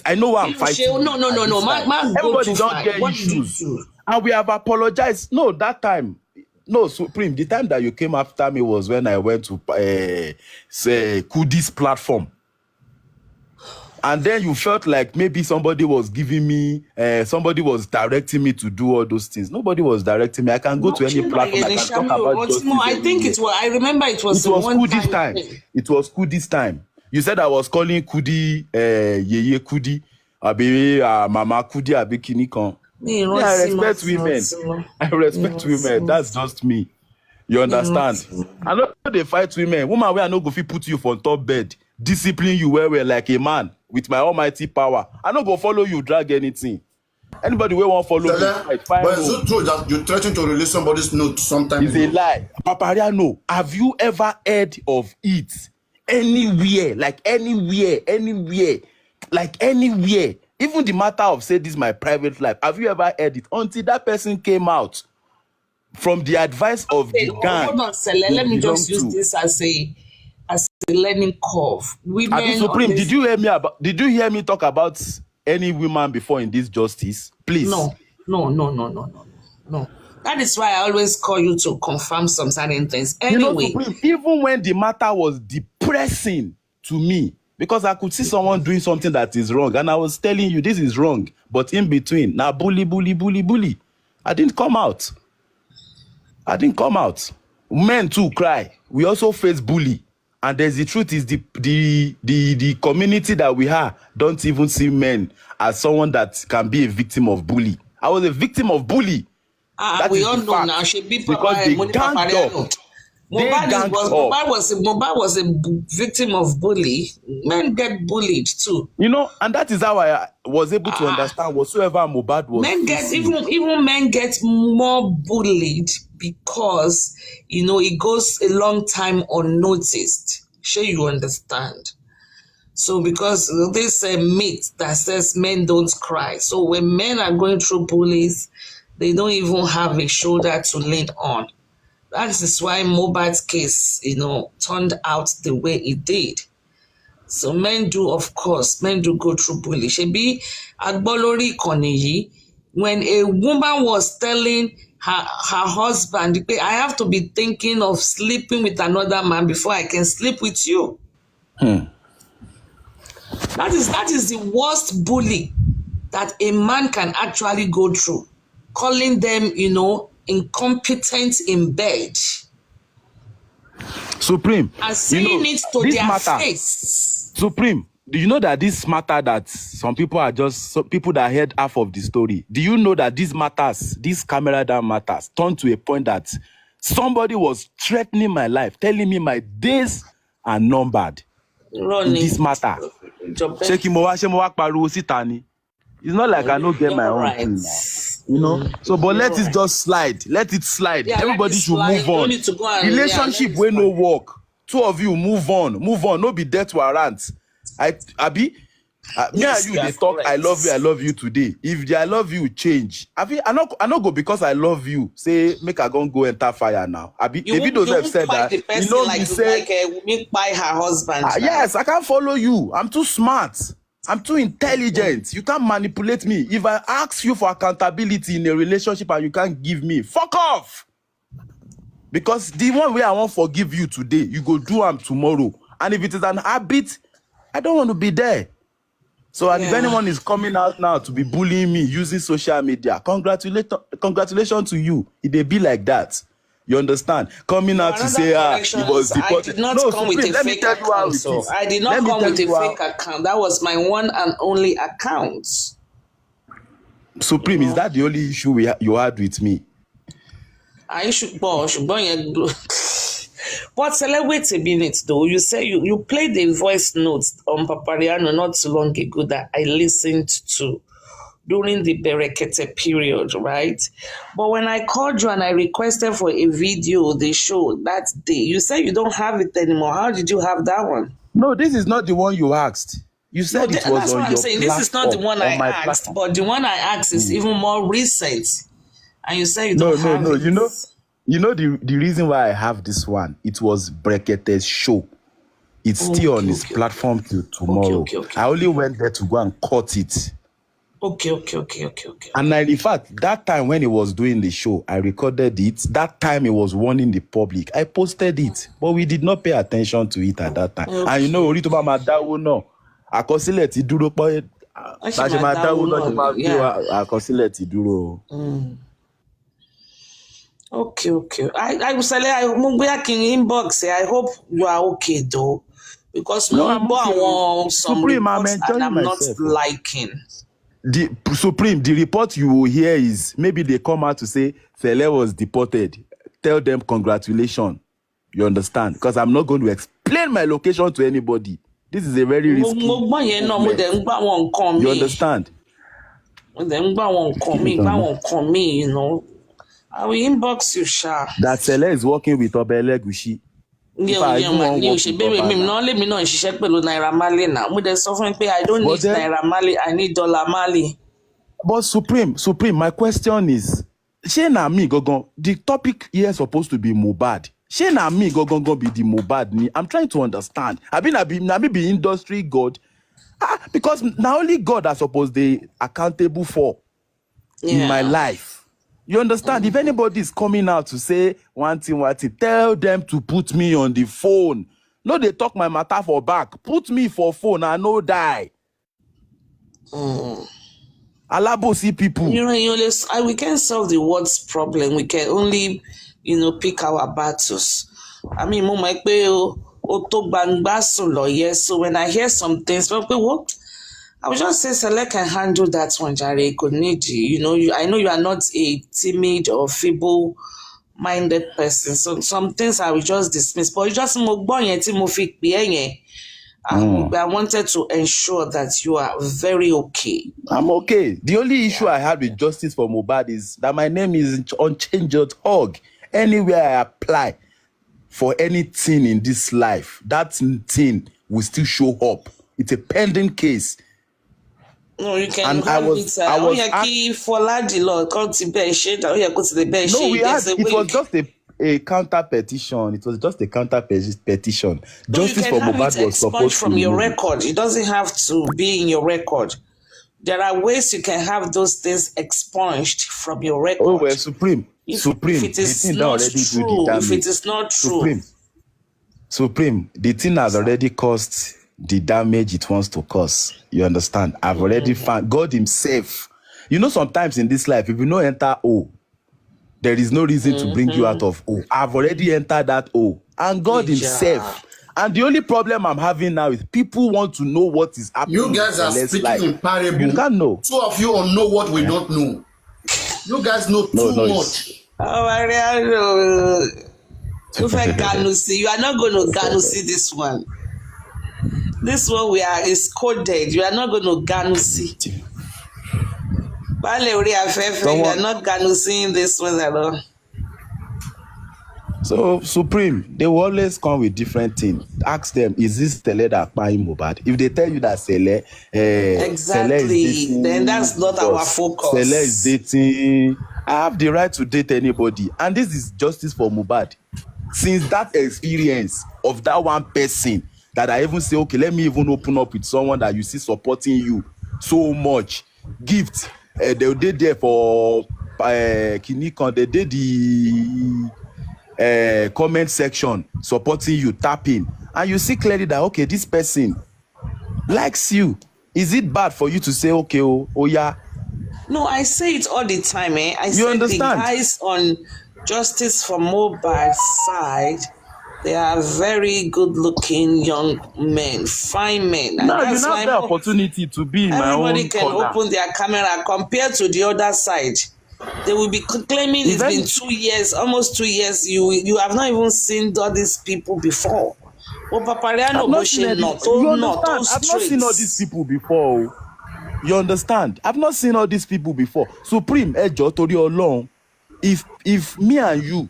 I know why I'm fighting. No. Man, everybody don't get issues. And we have apologized. No, that time. No, Supreme, the time that you came after me was when I went to say Kudi's platform. And then you felt like maybe somebody was giving me, somebody was directing me to do all those things. Nobody was directing me. I can go to any platform. I can talk about justice. I think it was, I remember it was Kudi's time. It was Kudi's time. You said I was calling Kudi, Yeye Kudi, Abi Mama Kudi, Abi Kinikon. Yeah, I respect women. I respect women. That's just me. You understand? I know they fight women. Woman, where I know go fit put you for top bed, discipline you well like a man with my almighty power. I no go follow you, drag anything. Anybody will won't follow me. But is it true that you threaten to release somebody's note sometime? It's a lie. Papariano, have you ever heard of it anywhere? Like anywhere? Like anywhere? Even the matter of say this is my private life. Have you ever heard it? Until that person came out from the advice of the gang. Hold on, Sele. Let me just use this as a learning curve. Women. Supreme, did you hear me talk about any woman before in this justice? Please. No. That is why I always call you to confirm some certain things. Anyway, Supreme, even when the matter was depressing to me, because I could see someone doing something that is wrong, and I was telling you this is wrong, but in between, now bully. I didn't come out. Men too cry. We also face bully. And the truth is the community that we have don't even see men as someone that can be a victim of bully. I was a victim of bully. We all know now. She be because they ganged up. Mohbad was a victim of bully. Men get bullied too. And that is how I was able to understand whatsoever Mohbad was. Even men get more bullied because it goes a long time unnoticed. Sure, you understand. So because this myth that says men don't cry. So when men are going through bullies, they don't even have a shoulder to lean on. That is why Mohbad's case, turned out the way it did. So men do go through bullying. Shebi Agbolori Koniyi, when a woman was telling her husband, I have to be thinking of sleeping with another man before I can sleep with you. That is the worst bully that a man can actually go through. Calling them, incompetent in bed. Supreme. And saying it to their face. Supreme, do you know that this matter that some people are just people that heard half of the story? Do you know that this camera down matters, turned to a point that somebody was threatening my life, telling me my days are numbered. Running. This matter. It's not like I don't get my own thing now. So, but let it just slide. Let it slide. Yeah, everybody should move on. Relationship will no work. Two of you move on. No be death warrant. Me and you they talk. Correct. I love you today. If the I love you change, I not go because I love you. Say make I go enter fire now. Maybe those have said that. Women by her husband. Yes, I can't follow you. I'm too smart. I'm too intelligent. You can't manipulate me. If I ask you for accountability in a relationship and you can't give me, fuck off. Because the one way I won't forgive you today, you go do them tomorrow. And if it is an habit, I don't want to be there. So if anyone is coming out now to be bullying me using social media, congratulations to you. It may be like that. You understand? Coming out to say, he was deported. I did not come with a fake account. I did not come with a fake account. That was my one and only account. Supreme, is that the only issue you had with me? I should but wait a minute though. You say you played a voice note on Papariano not too long ago that I listened to during the Berekete period, right? But when I called you and I requested for a video they showed that day, you said you don't have it anymore. How did you have that one? No, this is not the one you asked. You said it was on your platform. That's what I'm saying. This is not the one I asked, but the one I asked is even more recent. And you say you don't have it. You know the reason why I have this one, it was Brekete's show. It's still on Okay, his okay, platform till tomorrow. okay. I only went there to go and cut it. Okay. And in fact, that time when he was doing the show, I recorded it. That time he was warning the public. I posted it, but we did not pay attention to it at that time. And you know, orí tó bá máa dáwó náà, àkọsílẹ̀ ti dúró pé bá ṣe máa dáwó náà ṣe máa gbé wa àkọsílẹ̀ ti dúró. Okay. I will say mo back in inbox. I hope you are okay though, because No, I'm okay. some Supreme, reports I'm that enjoying I'm myself. not liking. The Supreme, the report you will hear is maybe they come out to say Fele was deported. Tell them congratulations. You understand? Because I'm not going to explain my location to anybody. This is a very risky movement. You understand? You know. I will inbox you, Sha. That Fele is working with Obele Gushi. I don't need Naira Marley, I need Dollar Marley. But Supreme, my question is, she na me gogon, the topic here is supposed to be Mohbad. She na me gogon go be the Mohbad ni. I'm trying to understand. I be industry God. Because now only God are supposed to be accountable for in my life. You understand? If anybody is coming out to say one thing, tell them to put me on the phone. No, they talk my matter for back. Put me for phone, I no die. Alabosi people. We can't solve the world's problem. We can only, pick our battles. I mean, so when I hear some things, what? I would just say Select can handle that one, Jare. Could need you. I know you are not a timid or feeble-minded person. So some things I will just dismiss. But you just I wanted to ensure that you are very okay. I'm okay. The only issue I had with justice for Mohbad is that my name is unchanged.org. Anywhere I apply for anything in this life, that thing will still show up. It's a pending case. No, you can. And I was no, we had. It was just a counter petition. It was just a counter petition. Justice for Mohbad was supposed to from your record. It doesn't have to be in your record. There are ways you can have those things expunged from your record. Oh well, Supreme. If it is not true, if it is not true, Supreme, the thing has already caused the damage it wants to cause. You understand? I've already found God himself. Sometimes in this life, if you don't enter O, there is no reason to bring you out of O. I've already entered that O. And God himself. And the only problem I'm having now is people want to know what is happening. You guys are speaking in parable. You can't know. Two of you all know what we don't know. You guys know too much. Papariano. You are not going to see this one. This one is coded. You are not going to Ganusi. You are not Ganusi this one at all. So, Supreme, they will always come with different things. Ask them, is this Sele that buying Mohbad? If they tell you that Sele, exactly, Sele is dating, then that's not our focus. Sele is dating. I have the right to date anybody. And this is justice for Mohbad. Since that experience of that one person, that I even say, okay, let me even open up with someone that you see supporting you so much. Gift. They did there for Kinikon. They did the comment section supporting you, tapping. And you see clearly that, okay, this person likes you. Is it bad for you to say, okay, oh yeah? No, I say it all the time, I say understand? The guys on Justice for Mohbad's side, they are very good-looking young men, fine men. And now you have the opportunity to be in my own everybody can corner. open their camera compared to the other side. They will be claiming it's been 2 years, almost 2 years. You have not even seen all these people before. Well, Papariano I've not seen all these people before. You understand? I've not seen all these people before. Supreme, Ejo, Tori Olorun. If me and you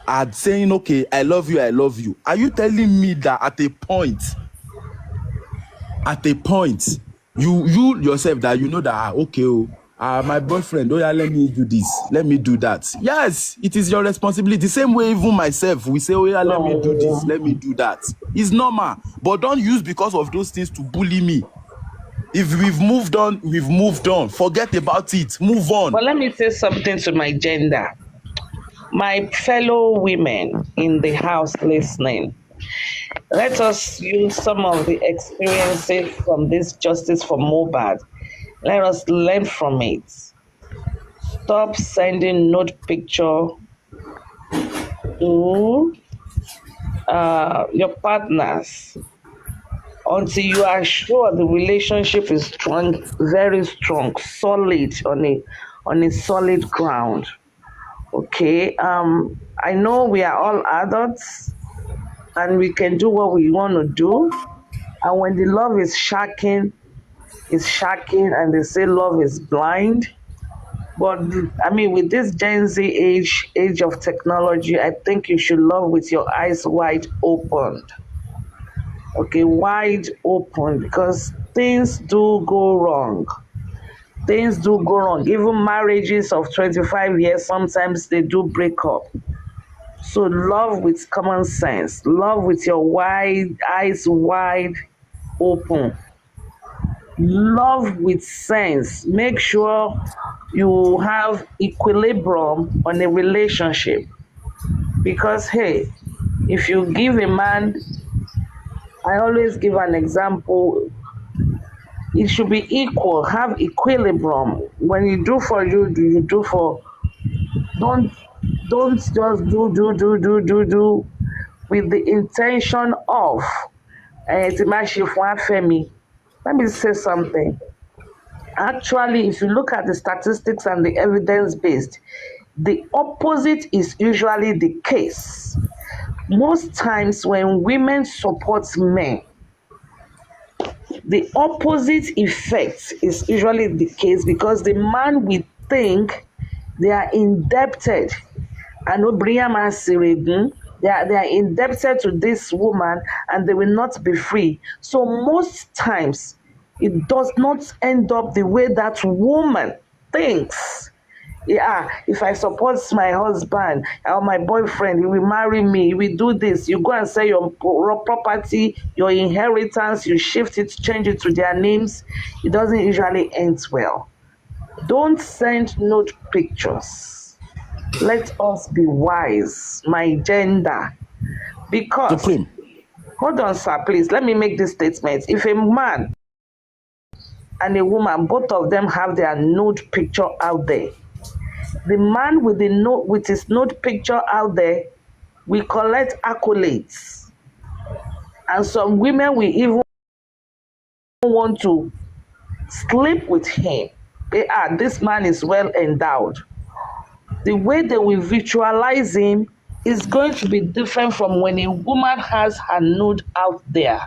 are saying, okay, I love you, are you telling me that at a point, you yourself that you know that, okay, My boyfriend, oh yeah, let me do this, let me do that. Yes, it is your responsibility. The same way even myself, we say, oh yeah, let me do this, let me do that. It's normal, but don't use because of those things to bully me. If we've moved on, we've moved on. Forget about it. Move on. But let me say something to my gender. My fellow women in the house listening, let us use some of the experiences from this justice for Mohbad. Let us learn from it. Stop sending nude picture to your partners until you are sure the relationship is strong, very strong, solid on a solid ground. Okay. I know we are all adults and we can do what we want to do. And when the love is shocking, and they say love is blind. But I mean, with this Gen Z age of technology, I think you should love with your eyes wide open. Okay, wide open, because things do go wrong. Things do go wrong. Even marriages of 25 years, sometimes they do break up. So love with common sense. Love with your eyes wide open. Love with sense. Make sure you have equilibrium on a relationship. Because hey, if you give a man, I always give an example, it should be equal, have equilibrium. When you do for you do for, don't just do with the intention of let me say something. Actually, if you look at the statistics and the evidence-based, the opposite is usually the case. Most times when women support men, the opposite effect is usually the case, because the man will think they are indebted. And they are indebted to this woman and they will not be free. So most times it does not end up the way that woman thinks. Yeah, if I support my husband or my boyfriend, he will marry me, he will do this. You go and sell your property, your inheritance, you shift it, change it to their names. It doesn't usually end well. Don't send nude pictures. Let us be wise, my gender. Because, Supreme. hold on, sir, please, let me make this statement. If a man and a woman, both of them have their nude picture out there, the man with his nude picture out there will collect accolades. And some women will even want to sleep with him. This man is well endowed. The way they will visualize him is going to be different from when a woman has her nude out there.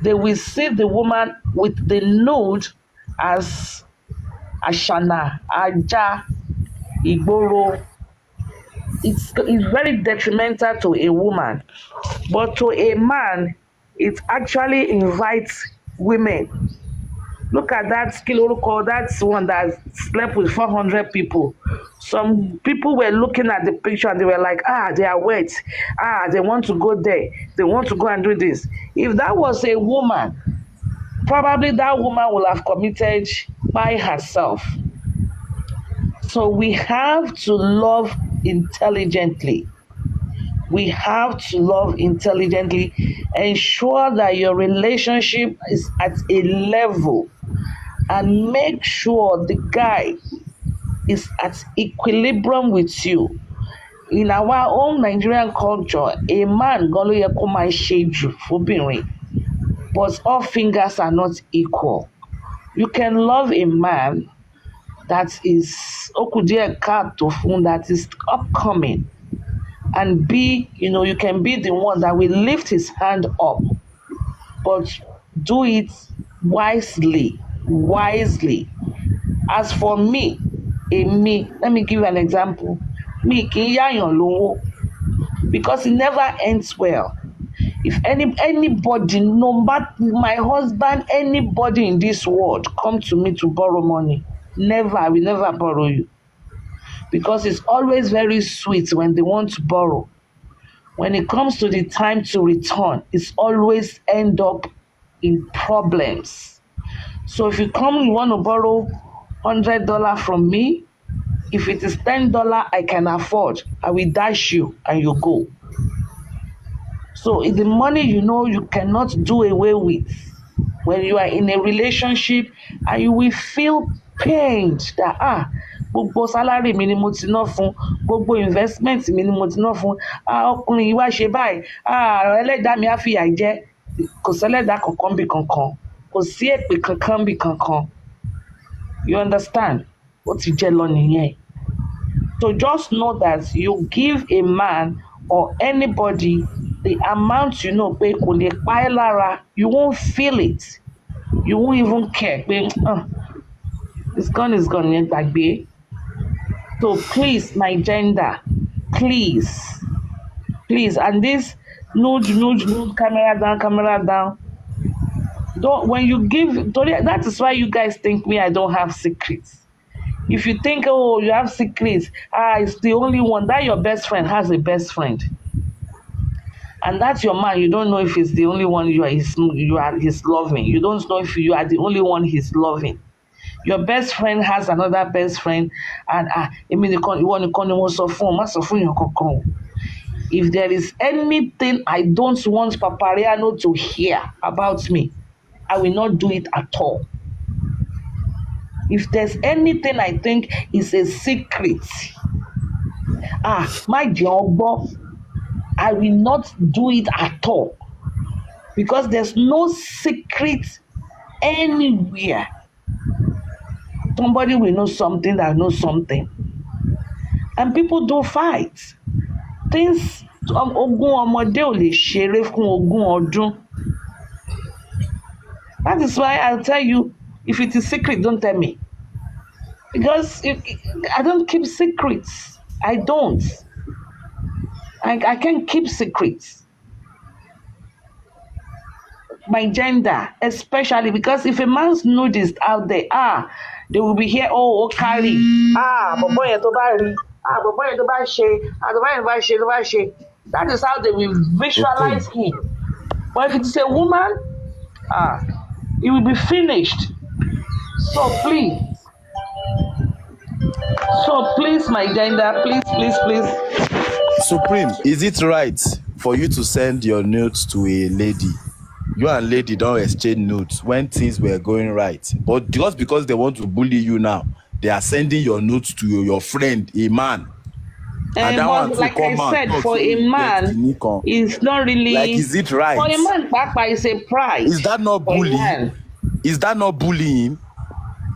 They will see the woman with the nude as Ashana, Aja, Igboro. It's very detrimental to a woman. But to a man, it actually invites women. Look at that Kiloroko, that's one that slept with 400 people. Some people were looking at the picture and they were like, they are wet. They want to go there. They want to go and do this. If that was a woman, probably that woman will have committed by herself. So we have to love intelligently. We have to love intelligently. Ensure that your relationship is at a level, and make sure the guy is at equilibrium with you. In our own Nigerian culture, a man golo yẹ kó máa ṣe jù fóbìnrin, but all fingers are not equal. You can love a man that is that is upcoming, and you can be the one that will lift his hand up, but do it wisely. As for me, let me give you an example. Me kì í yáyàn lówó, because it never ends well. If anybody, no matter my husband, anybody in this world come to me to borrow money, never, I will never borrow you. Because it's always very sweet when they want to borrow. When it comes to the time to return, it's always end up in problems. So if you come, you want to borrow $100 from me, if it is $10 I can afford, I will dash you and you go. So it's the money you cannot do away with. When you are in a relationship and you will feel pained that gbogbo salary mi ni mo ti ná fún, gbogbo investment mi ni mo ti ná fún, ọkùnrin yìí wá ṣe báyìí, ẹlẹ́dàá mi á fìyà jẹ. Kò sẹ́lẹ́dàá kankan bí kankan, kò sí èpè kankan bí kankan. You understand? Ó ti jẹ́ lọ nìyẹn. So just know that you give a man or anybody the amount pé kò lè pa ẹ́ lára, you won't feel it. You won't even care. It's gone, yẹn gbàgbé. So please, my gender, please. And this nude, camera down. When you give, that is why you guys think me, I don't have secrets. If you think, you have secrets, it's the only one, that your best friend has a best friend. And that's your man. You don't know if it's the only one you are his loving. You don't know if you are the only one he's loving. Your best friend has another best friend, and if there is anything I don't want Papariano to hear about me, I will not do it at all. If there's anything I think is a secret, my job, I will not do it at all. Because there's no secret anywhere. Somebody will know something that knows something. And people do fight. Things, that is why I'll tell you, if it is secret, don't tell me. Because I don't keep secrets. I don't. I can't keep secrets. My gender, especially because if a man's nude is out there, they will be here, carry. That is how they will visualize him. But if it's a woman, it will be finished. So please, my gender, please. Supreme, is it right for you to send your notes to a lady? You and lady don't exchange notes when things were going right. But just because they want to bully you now, they are sending your notes to your friend, a man. And but like I said, for a man, it's not really. Like, is it right? For a man, Papa is a prize. Is that not bullying? Is that not bullying?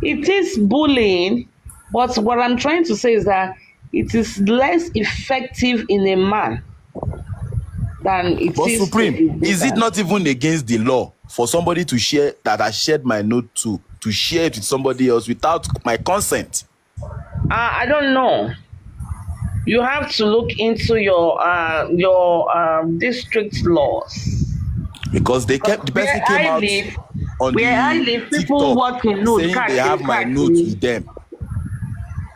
It is bullying, but what I'm trying to say is that it is less effective in a man than it but is. But Supreme, is it not even against the law for somebody to share that I shared my note to share it with somebody else without my consent? I don't know. You have to look into your district laws. Because the person came out on the TikTok saying they have my note with them.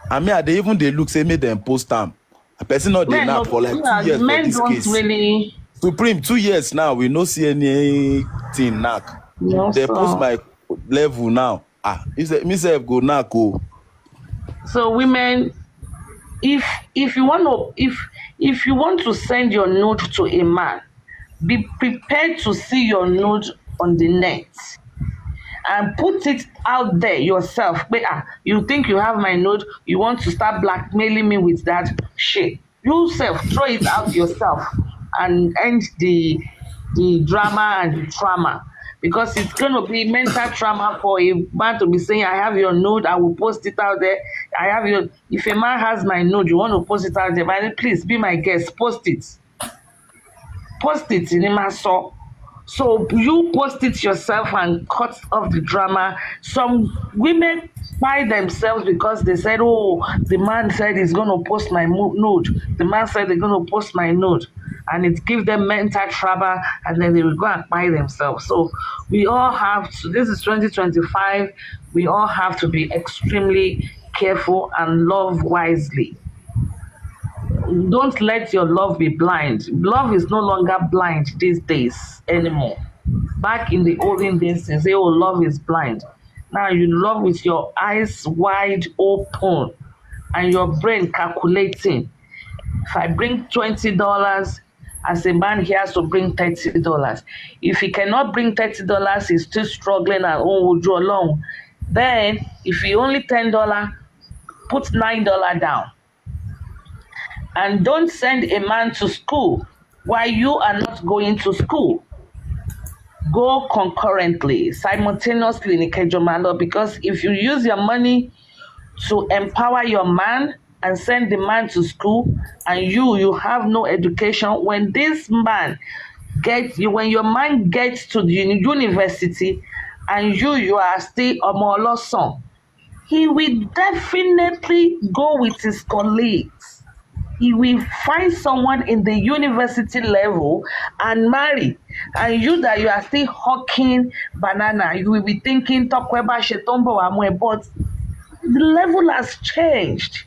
I mean, they look, say, made them post them. A person not there now for like 2 years for this case. Really... Supreme, 2 years now, we no see anything knack. No, they post my level now. Myself go knack. So women, if you want to send your note to a man, be prepared to see your note on the net. And put it out there yourself. But you think you have my note, you want to start blackmailing me with that shit. Yourself, throw it out yourself and end the drama and the trauma. Because it's going to be mental trauma for a man to be saying, I have your note, I will post it out there. If a man has my note, you want to post it out there, man, please be my guest, post it. Post it in my soul. So you post it yourself and cut off the drama. Some women by themselves because they said, the man said he's going to post my note. The man said they're going to post my note. and it gives them mental trouble, and then they will go and buy themselves. So we all have to, this is 2025, we all have to be extremely careful and love wisely. Don't let your love be blind. Love is no longer blind these days anymore. Back in the olden days, they say, oh, love is blind. Now you love with your eyes wide open and your brain calculating. If I bring $20, as a man, he has to bring $30. If he cannot bring $30, he's still struggling and will draw along. Then, if he only $10, put $9 down. And don't send a man to school while you are not going to school. Go concurrently, simultaneously in Ikejomalo, because if you use your money to empower your man and send the man to school, and you have no education, when this man gets you, when your man gets to the university and you are still Omoloson, he will definitely go with his colleagues. He will find someone in the university level and marry. And you that you are still hawking banana, you will be thinking, Tokweba Shetombo Amwe, but the level has changed.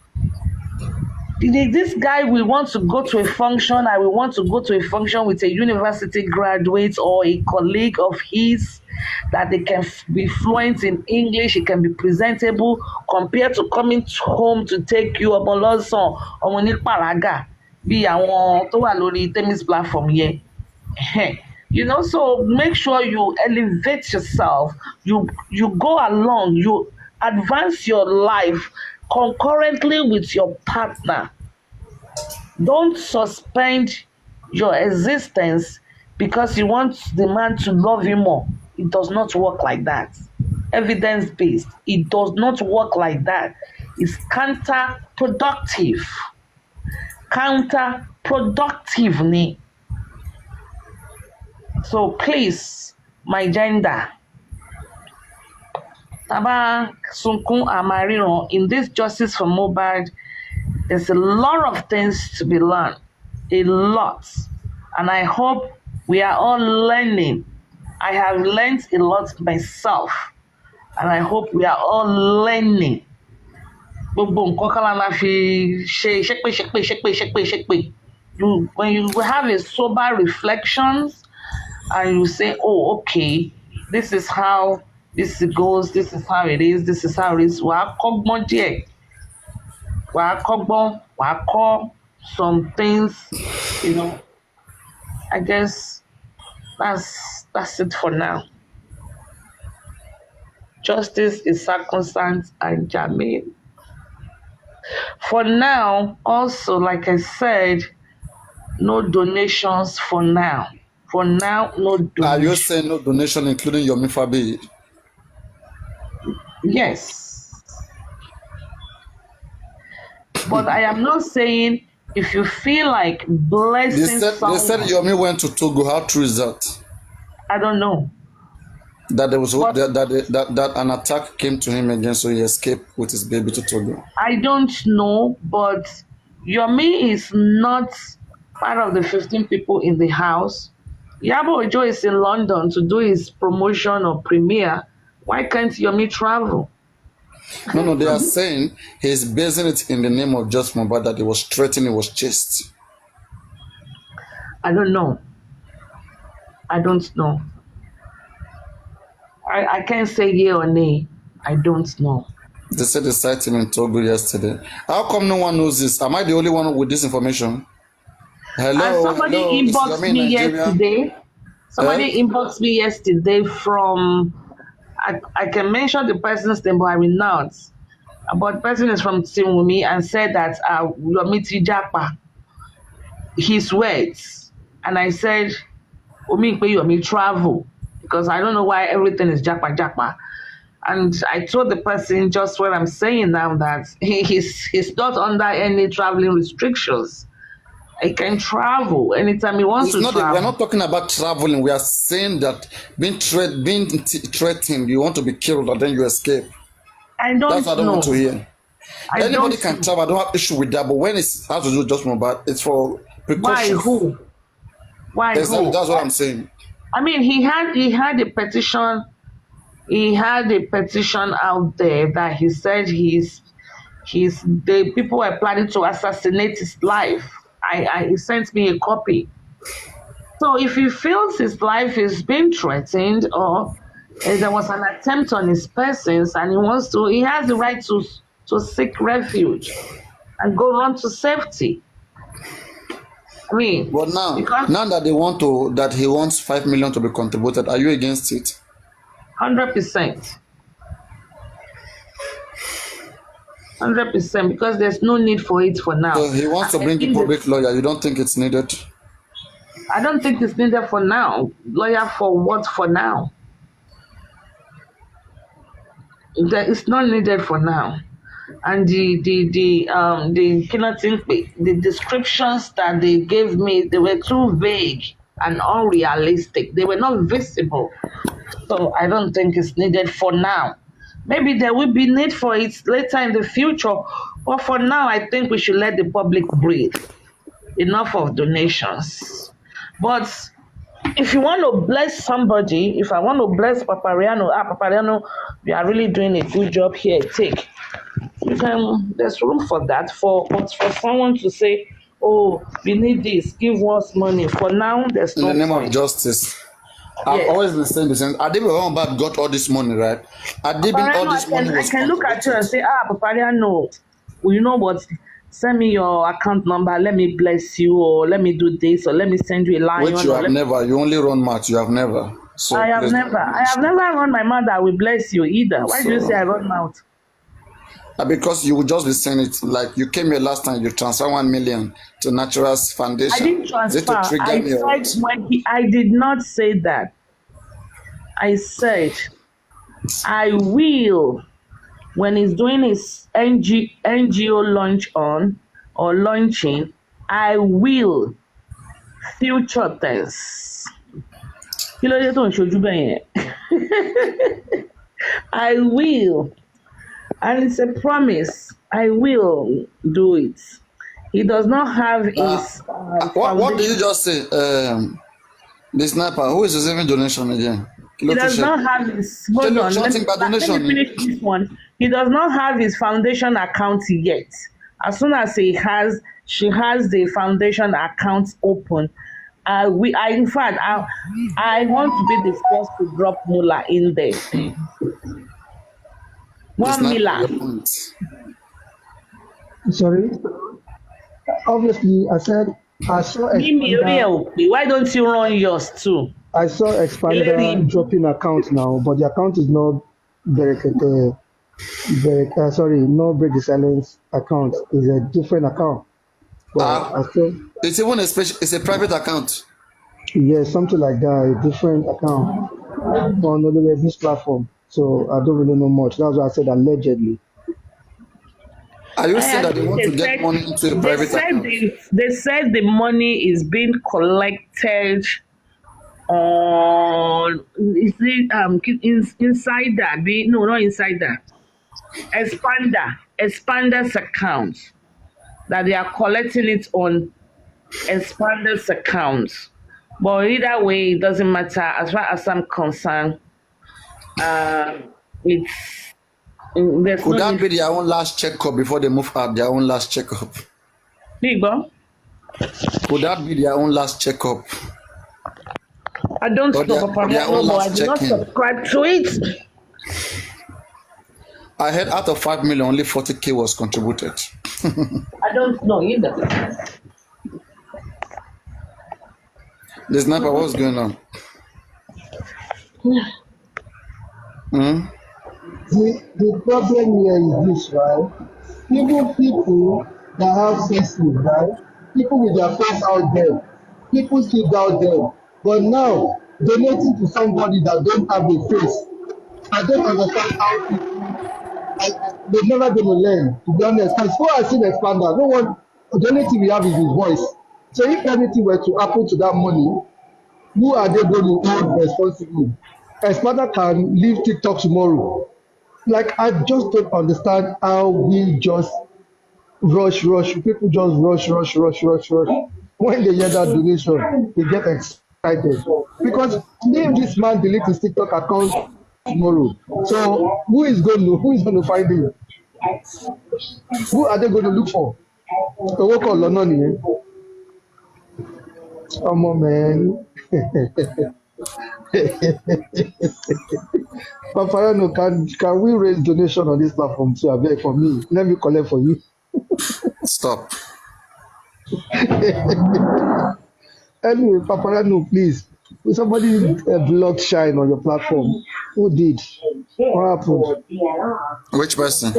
This guy will want to go to a function. I will want to go to a function with a university graduate or a colleague of his, that they can be fluent in English, it can be presentable, compared to coming home to take you up on Lawson or Monipalaga, be our Temis platform here. You know, so make sure you elevate yourself, you go along, you advance your life concurrently with your partner. Don't suspend your existence because you want the man to love you more. It does not work like that. Evidence-based. It does not work like that. It's counterproductive. Counterproductive. So please, my gender, Taba Sunkun Amariron, in this Justice for Mohbad, there's a lot of things to be learned. A lot. And I hope we are all learning. I have learned a lot myself. And I hope we are all learning. When you have a sober reflections and you say, oh, okay, this is how this goes, this is how it is, this is how it is. We'll call some things, you know. I guess that's it for now. Justice is sacrosanct and germane. For now, also, like I said, no donations for now. For now, no donations. Are you saying no donation, including your Mifabi? Yes. But I am not saying if you feel like blessing someone. They said Yomi went to Togo. How true is that? I don't know. That there was that an attack came to him again, so he escaped with his baby to Togo. I don't know, but Yomi is not part of the 15 people in the house. Yabo Ojo is in London to do his promotion or premiere. Why can't Yomi travel? No, they are saying he's basing it in the name of just Mohbad, that he was threatened, he was chased. I don't know. I don't know. I can't say yea or nay. I don't know. They said they sighted him in Togo yesterday. How come no one knows this? Am I the only one with this information? Hello. And somebody inboxed me yesterday. Somebody inboxed me yesterday from, I can mention the person's name, but I will not. But the person is from Timumi and said that Yomi Japa, his words. And I said, Yomi travel. Because I don't know why everything is Japa. And I told the person just what I'm saying now, that he's not under any traveling restrictions. He can travel anytime he wants to travel. We're not talking about traveling. We are saying that being threatened, you want to be killed and then you escape. I don't know. That's what I don't want to hear. Anybody can travel. I don't have issue with that. But when it has to do just Mohbad, it's for precautions. Why? Who? Why Exactly, who? that's what I'm saying. I mean, he had a petition. He had a petition out there that he said the people were planning to assassinate his life. He sent me a copy. So if he feels his life is being threatened or there was an attempt on his persons and he has the right to seek refuge and go run to safety. I mean, But now, because now that he wants 5 million to be contributed, are you against it? 100%. 100% because there's no need for it for now. So he wants to bring a public lawyer. You don't think it's needed? I don't think it's needed for now. Lawyer for what for now? It's not needed for now. And the descriptions that they gave me, they were too vague and unrealistic. They were not visible. So I don't think it's needed for now. Maybe there will be need for it later in the future. But for now, I think we should let the public breathe. Enough of donations. But if you want to bless somebody, if I want to bless Papariano, Papariano, you are really doing a good job here. Take. There's room for that. But for someone to say, oh, we need this, give us money. For now, there's no In the name point. of justice. I've Yes. always been saying the same. Had they been Mohbad got all this money, right? Had they been all Papariano, this money I was can look at you and contributed. say, Papariano, well, you know what? Send me your account number. Let me bless you, or let me do this, or let me send you a lion. Which you have never. You only run mouth. You have never. So I have please never don't. run my mouth that will bless you either. Why do you say I run mouth? Because you would just be saying it like you came here last time. You transfer 1 million to Natural's I Foundation. didn't Is it to transfer. trigger I me or what? said I did not say that. I said I will when he's doing his NGO launching. I will future tense. Kí ló dé tó ń ṣojú bẹ́ẹ̀ yẹn? I will. And it's a promise. I will do it. He does not have his What did foundation. you just say? The sniper, who is receiving donation again? He does not have his. Hold on. Let me finish this one. He does not have his foundation account yet. As soon as she has the foundation account open. In fact, I want to be the first to drop Mula in there. 1 million. Sorry. Obviously, I said I saw Expander. Why don't you run yours too? I saw Expander dropping account now, but the account is not no break the silence account. It's a different account. But it's even it's a private account. Yes, something like that, a different account on this platform. So I don't really know much. That's why I said allegedly. Are you saying that they want to get money into a private account? They said the money is being collected on inside that. No, not inside that. Expander's account. That they are collecting it on Expander's account. But either way, it doesn't matter. As far as I'm concerned, Could that be their own last checkup before they move out? Their own last checkup. Igbo? Could that be their own last checkup? I don't know, Papariano, but I do not subscribe to it. I heard out of 5 million, only 40K was contributed. I don't know either. The sniper, what's going on? The problem here is this, right? Even people that have faces, right? People with their face out there, people still doubt them. But now, donating to somebody that don't have a face, I don't understand how people, they're never going to learn, to be honest. Because before I see the expander, no one, the only thing we have is his voice. So if anything were to happen to that money, who are they going to hold responsible? Expander can leave TikTok tomorrow. Like, I just don't understand how we just rush. People just rush. when they hear that donation, they get excited. Because if this man delete his TikTok account tomorrow, so who is going to find him? Who are they going to look for? Owó kan lọ́nà nìyẹn. Ọmọ man. Papariano, can we raise donation on this platform too? Abeg for me. Let me collect for you. Stop. Anyway, Papariano, please. Will somebody block Shine on your platform? Who did? What happened? Which person?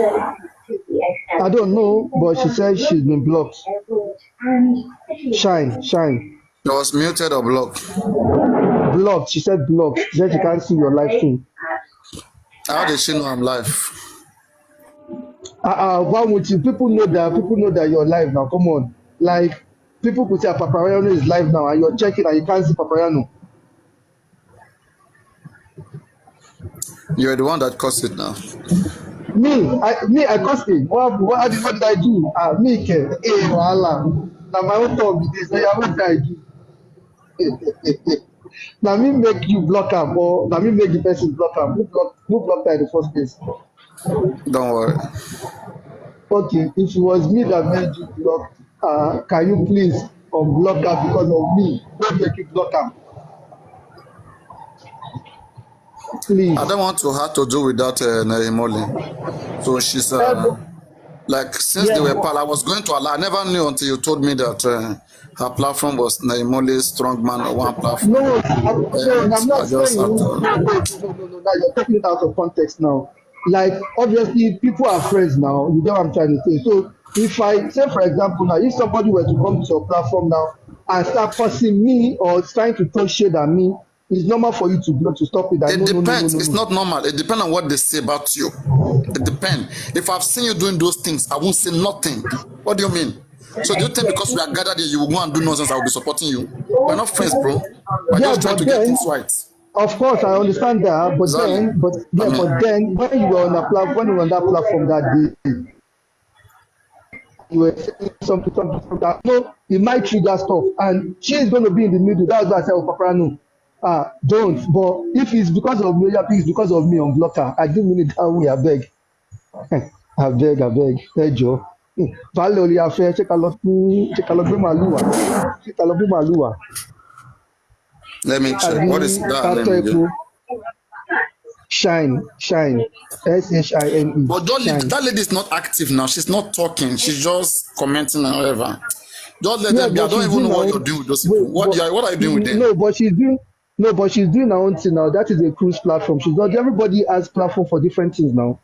I don't know, but she said she's been blocked. Shine. She was muted or blocked. Blocked. She said blocked. She said she can't see your live stream. How did she know I'm live? Why would you? People know that you're live now. Come on. Like, people could say Papariano is live now and you're checking and you can't see Papariano. You're the one that caused it now. I caused it. What did I do? Me, wahala. Now my own talk be this. Now what did I do? Now me make you block am, or now me make the person block am. Who blocked her in the first place? Don't worry. Okay, if it was me that made you block, can you please unblock her because of me? Don't make you block am. Please. I don't want to have to do with that Naimoli. So she's like, since they were pal, I was going to allow. I never knew until you told me that her platform was Naimoli's strongman or one platform. No, I'm not saying. No. Now you're taking it out of context now. Like, obviously, people are friends now. You know what I'm trying to say. So, if I say, for example, now, if somebody were to come to your platform now and start cursing me or trying to throw shade at me, it's normal for you to stop it. It depends. It's not normal. It depends on what they say about you. It depends. If I've seen you doing those things, I won't say nothing. What do you mean? So do you think because we are gathered here, you will go and do nonsense, I will be supporting you? We're not friends, bro. We're just trying to get things right. Of course, I understand that, but exactly. But then when you were on that platform that day, you were saying something that it might trigger stuff, and she is going to be in the middle. That's why I said, Papariano, don't. But if it's because of me, it's because of me on blocker. I didn't mean it that way. I beg. Hey Joe. Vale orí afẹ́ ṣé ká lọ gbé màálù wá. Let me check. What is that? Shine. Shine. But that lady is not active now. She's not talking. She's just commenting and whatever. Just let them be. I don't even know what you're doing with those people. What are you doing with them? No, but she's doing her own thing now. That is a cruise platform. She's not. Everybody has platform for different things now.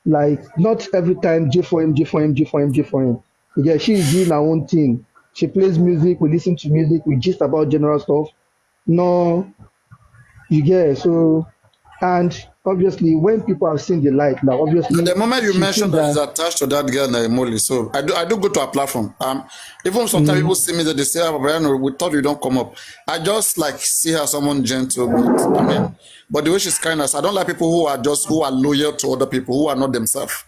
Like, not every time J4M. Yeah, she's doing her own thing. She plays music, we listen to music, we gist about general stuff. No, you get so, and obviously when people have seen the light now, obviously. The moment you mentioned that is attached to that girl Naimoli, so I do go to her platform. Even sometimes people see me that they say, Brian, we thought you don't come up. I just like see her someone gentle, but the way she's kind of, I don't like people who are loyal to other people, who are not themselves,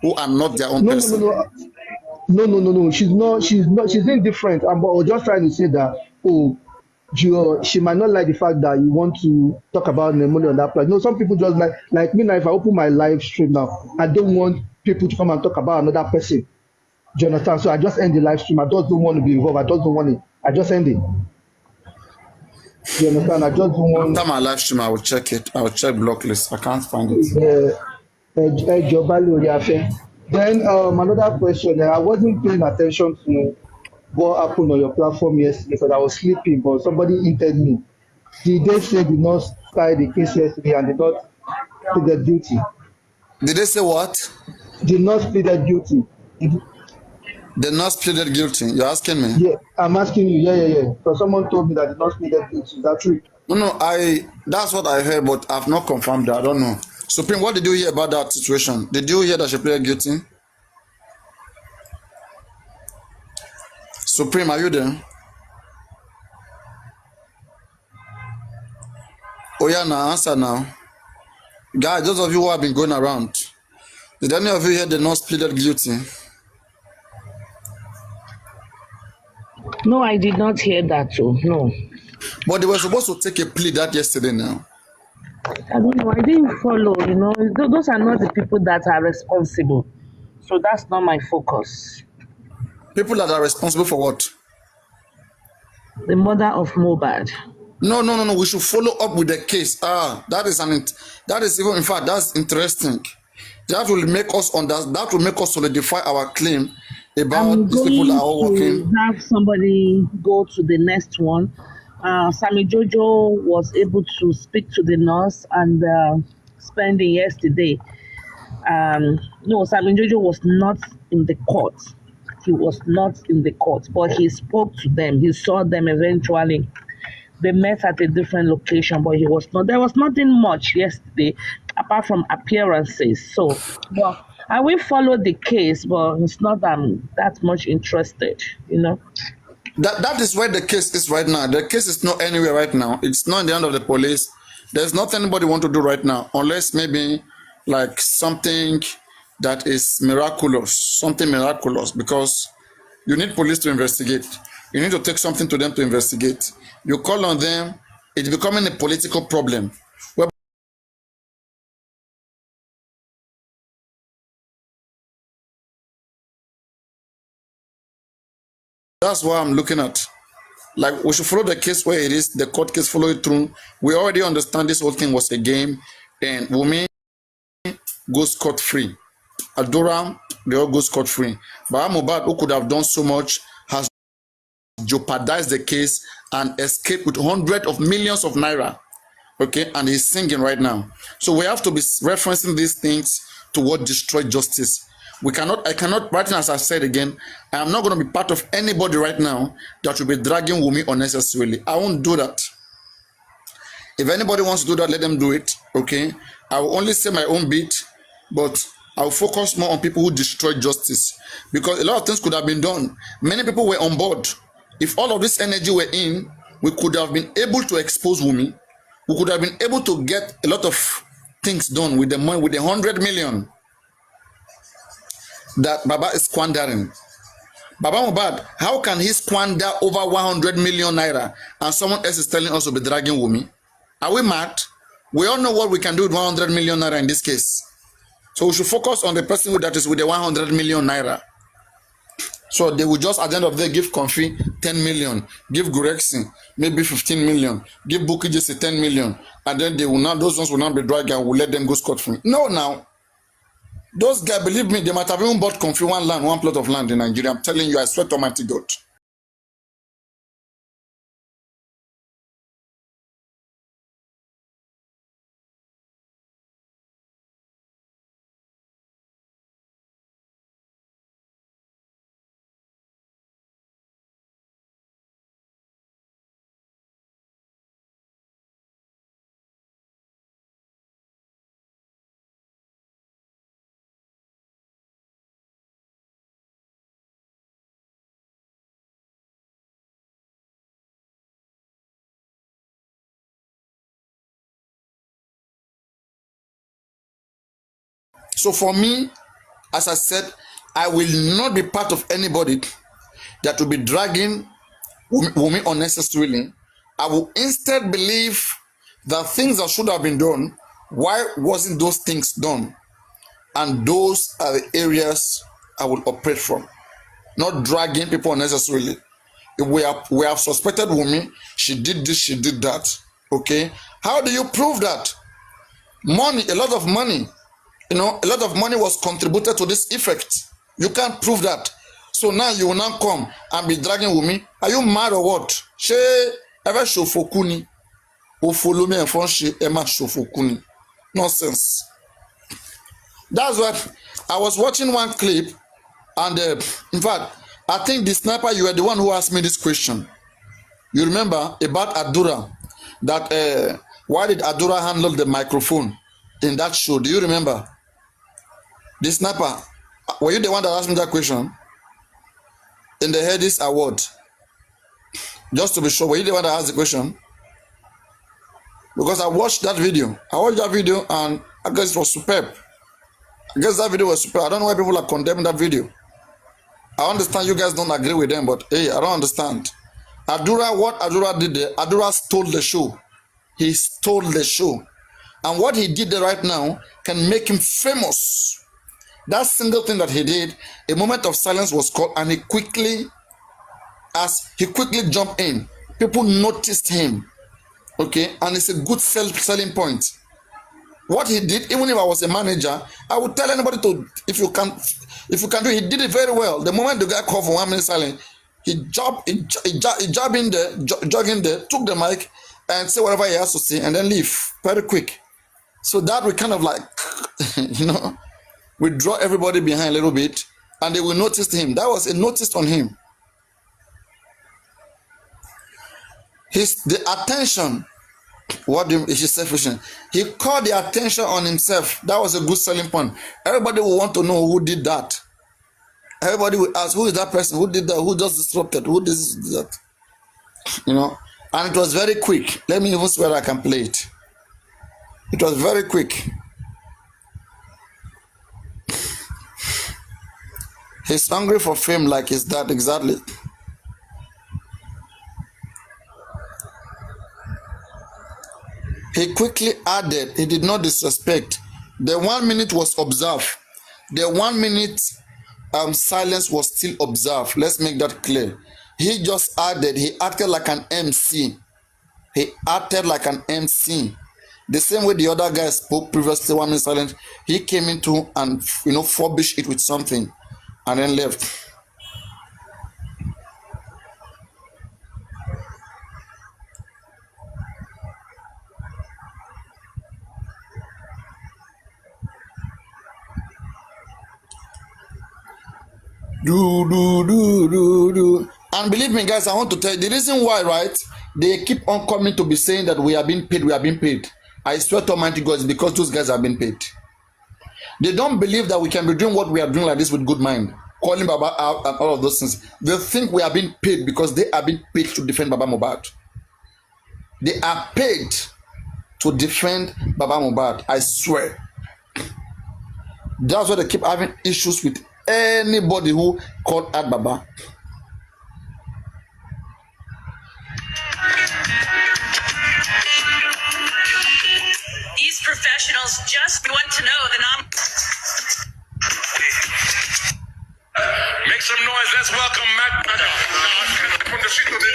who are not their own person. No. She's not. She's indifferent. I was just trying to say that. She might not like the fact that you want to talk about Naimoli on that platform. No, some people just like me now. If I open my live stream now, I don't want people to come and talk about another person. Do you understand? So I just end the live stream. I just don't want to be involved. I just don't want it. I just end it. You understand? I just don't want. After my live stream, I will check it. I will check block list. I can't find it. Then another question. I wasn't paying attention to what happened on your platform yesterday because I was sleeping, but somebody hinted me. Did they say did not start the case yesterday and did not plead their guilty? Did they say what? Did not plead their guilty. Did not pleaded guilty. You're asking me? Yeah, I'm asking you. Yeah. So someone told me that did not plead their guilty. Is that true? No. That's what I heard, but I've not confirmed that. I don't know. Supreme, what did you hear about that situation? Did you hear that she pleaded guilty? Supreme, are you there? Oh yeah, now answer now. Guys, those of you who have been going around, did any of you hear the nurse pleaded guilty? No, I did not hear that too. No. But they were supposed to take a plea that yesterday now. I don't know. I didn't follow, Those are not the people that are responsible. So that's not my focus. People that are responsible for what? The mother of Mohbad. No. We should follow up with the case. That is even, in fact, that's interesting. That will make us that will make us solidify our claim about I'm these people that are all going working. to have somebody go to the next one. Sammy Jojo was able to speak to the nurse and spend it yesterday. No, Sammy Jojo was not in the court. He was not in the court, but he spoke to them. He saw them eventually. They met at a different location, but he was not. There was nothing much yesterday apart from appearances. So, well, I will follow the case, but it's not that I'm that much interested. That is where the case is right now. The case is not anywhere right now. It's not in the hand of the police. There's nothing anybody want to do right now, unless maybe like something that is miraculous, because you need police to investigate. You need to take something to them to investigate. You call on them, it's becoming a political problem. That's what I'm looking at. Like, we should follow the case where it is, the court case, follow it through. We already understand this whole thing was a game, and Wumi goes scot-free. Adora, they all go scot-free. But Mohbad, who could have done so much, has jeopardized the case and escaped with hundreds of millions of naira. Okay, and he's singing right now. So we have to be referencing these things to what destroyed justice. I cannot, right now, as I said again, I am not going to be part of anybody right now that will be dragging Wumi unnecessarily. I won't do that. If anybody wants to do that, let them do it. Okay, I will only say my own bit, but I'll focus more on people who destroyed justice, because a lot of things could have been done. Many people were on board. If all of this energy were in, we could have been able to expose Wumi. We could have been able to get a lot of things done with the money, with the 100 million that Baba is squandering. Baba Mohbad, how can he squander over 100 million naira and someone else is telling us to be dragging Wumi? Are we mad? We all know what we can do with 100 million naira in this case. So we should focus on the person that is with the 100 million naira. So they will just, at the end of the day, give Comfy 10 million, give Gurexin maybe 15 million, give Buki just 10 million, and then those ones will not be dragged and we'll let them go scot-free. No, now. Those guys, believe me, they might have even bought Comfy one plot of land in Nigeria. I'm telling you, I swear to Almighty God. So for me, as I said, I will not be part of anybody that will be dragging Wumi unnecessarily. I will instead believe that things that should have been done, why wasn't those things done? And those are the areas I will operate from. Not dragging people unnecessarily. If we have suspected Wumi, she did this, she did that. Okay? How do you prove that? Money, a lot of money. A lot of money was contributed to this effect. You can't prove that. So now you will not come and be dragging Wumi. Are you mad or what? She ever shofokuni. O follow me and phone she Emma shofokuni. Nonsense. That's what I was watching one clip, and in fact, I think the sniper, you were the one who asked me this question. You remember about Adura, that why did Adura handle the microphone in that show? Do you remember? The sniper, were you the one that asked me that question? In the Headies Award. Just to be sure, were you the one that asked the question? Because I watched that video. And I guess it was superb. I guess that video was superb. I don't know why people are condemning that video. I understand you guys don't agree with them, but hey, I don't understand. What Adura did there, Adura stole the show. He stole the show. And what he did there right now can make him famous. That single thing that he did, a moment of silence was called, and he quickly jumped in. People noticed him. Okay, and it's a good selling point. What he did, even if I was a manager, I would tell anybody to, if you can do it. He did it very well. The moment the guy called for 1 minute silence, he jogged in there, took the mic and say whatever he has to say and then leave very quick. So that we kind of like, we draw everybody behind a little bit and they will notice him. That was a notice on him. The attention. Is selfish? He called the attention on himself. That was a good selling point. Everybody will want to know who did that. Everybody will ask, who is that person? Who did that? Who just disrupted? Who did that? And it was very quick. Let me even swear I can play it. It was very quick. He's hungry for fame like his dad, exactly. He quickly added, he did not disrespect. The 1 minute was observed. The 1 minute silence was still observed. Let's make that clear. He just added, he acted like an MC. He acted like an MC. The same way the other guy spoke previously, 1 minute silence, he came into and furbished it with something and then left. And believe me, guys, I want to tell you the reason why, right? They keep on coming to be saying that we are being paid. I swear to Almighty God, it's because those guys are being paid. They don't believe that we can be doing what we are doing like this with good mind, calling Baba out and all of those things. They think we are being paid because they are being paid to defend Baba Mohbad. They are paid to defend Baba Mohbad. I swear. That's why they keep having issues with anybody who called out Baba. These professionals just want to know that I'm. Make some noise. Let's welcome Matt from the street of the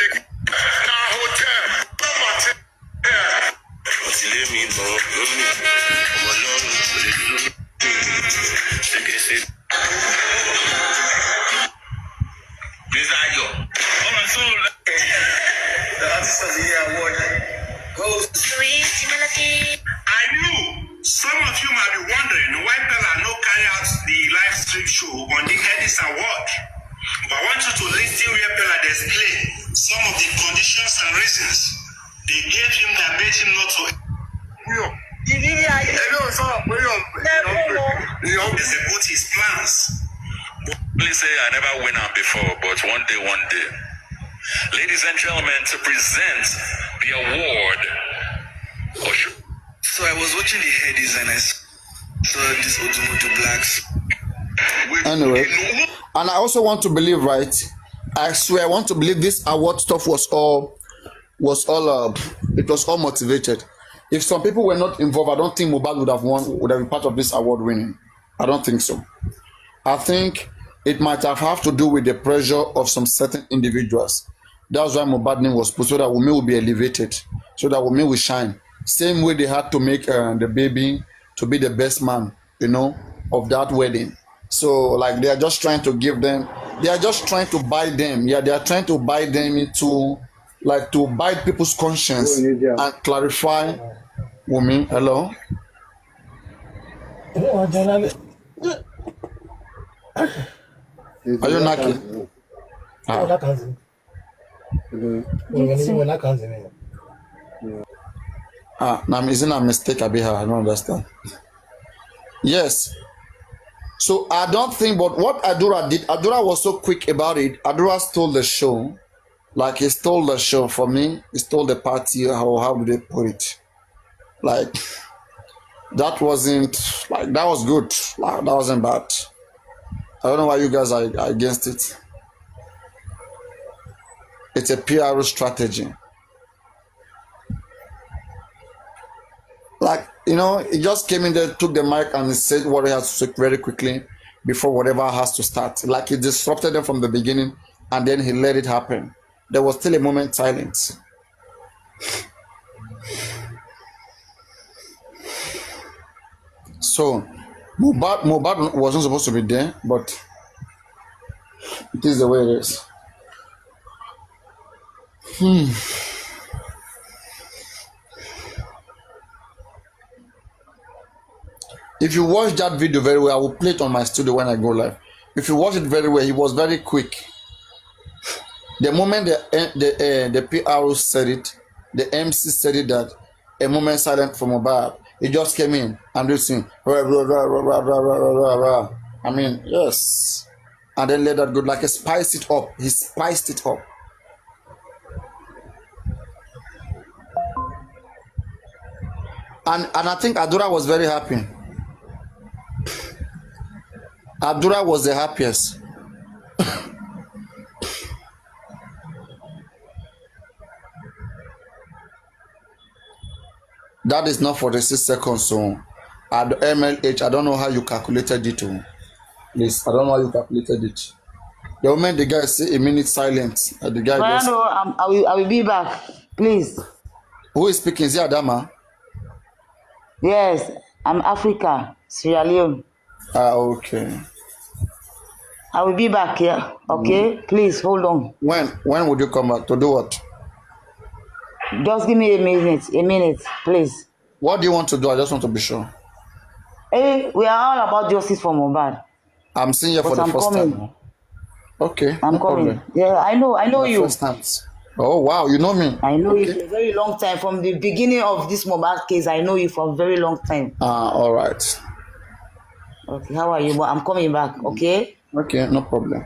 hotel. I knew some of you might be wondering why Bella no carry out the live stream show on the Edis Award. But I want you to listen where Bella display some of the conditions and reasons they gave him that made him not to execute his plans. Please say I never went out before, but one day. Ladies and gentlemen, to present the award. So I was watching the headies and I saw this Odumodu Blacks. Anyway, and I also want to believe, right? I swear, I want to believe this award stuff was all motivated. If some people were not involved, I don't think Mohbad would have been part of this award winning. I don't think so. I think it might have to do with the pressure of some certain individuals. That's why Mohbad name was put, so that Wunmi will be elevated, so that Wunmi will shine. Same way they had to make the baby to be the best man, of that wedding. So like they are just trying to buy them. Yeah, they are trying to buy them into, like, to buy people's conscience and clarify. Wunmi, hello? Are you knocking? Now isn't a mistake, Abiha? I don't understand. Yes. So I don't think, but what Adura did, Adura was so quick about it. Adura stole the show. Like, he stole the show for me. He stole the party. How do they put it? Like, that wasn't, like, that was good. Like, that wasn't bad. I don't know why you guys are against it. It's a PR strategy. Like, you know, he just came in there, took the mic, and he said what he has to say very quickly before whatever has to start. Like, he disrupted them from the beginning, and then he let it happen. There was still a moment silence. So, Mohbad wasn't supposed to be there, but it is the way it is. If you watch that video very well, I will play it on my studio when I go live. If you watch it very well, he was very quick. The moment the PRO said it, the MC said it that a moment silent from Mohbad, he just came in and listened. I mean, yes. And then let that go, like he spiced it up. He spiced it up. And I think Adura was very happy. Adura was the happiest. That is not 46 seconds. So at MLH, I don't know how you calculated it. Please, I don't know how you calculated it. The moment the guy say a minute silence, the guy just. I will be back, please. Who is speaking? Is it Adama? Yes, I'm Africa, Sierra Leone. Okay. I will be back here. Okay, please hold on. When would you come back to do what? Just give me a minute, please. What do you want to do? I just want to be sure. Hey, we are all about justice for Mohbad. I'm seeing you for the first time. Okay, I'm no coming. problem. Yeah, I know you. First time. Oh wow, you know me. I know you for a very long time. From the beginning of this Mohbad case, I know you for a very long time. All right. Okay, how are you? But I'm coming back, okay? Okay, no problem.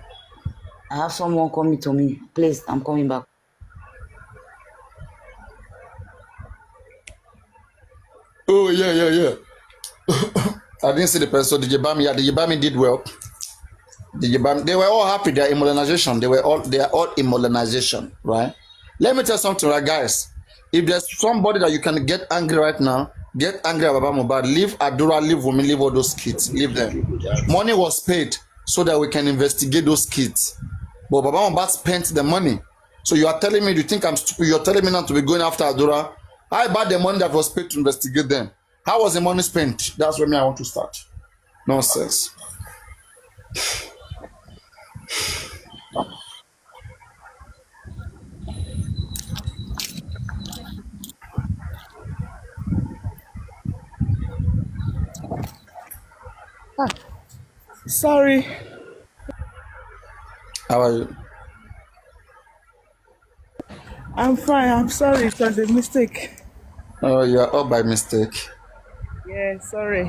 I have someone coming to me. Please, I'm coming back. Oh, yeah. I didn't see the person. DJ Bami, yeah, DJ Bami did well. DJ Bami, they were all happy. They are immunization. They are all immunization, right? Let me tell you something, right, guys. If there's somebody that you can get angry right now, get angry about Mohbad. Leave Adura, leave women, leave all those kids. Leave them. Money was paid so that we can investigate those kids. But Baba Mohbad spent the money. So you are telling me you think I'm stupid? You're telling me not to be going after Adura? How about the money that was paid to investigate them? How was the money spent? That's where I want to start. Nonsense. Sorry. How are you? I'm fine. I'm sorry. It was a mistake. Oh, you are up by mistake. Yeah, sorry.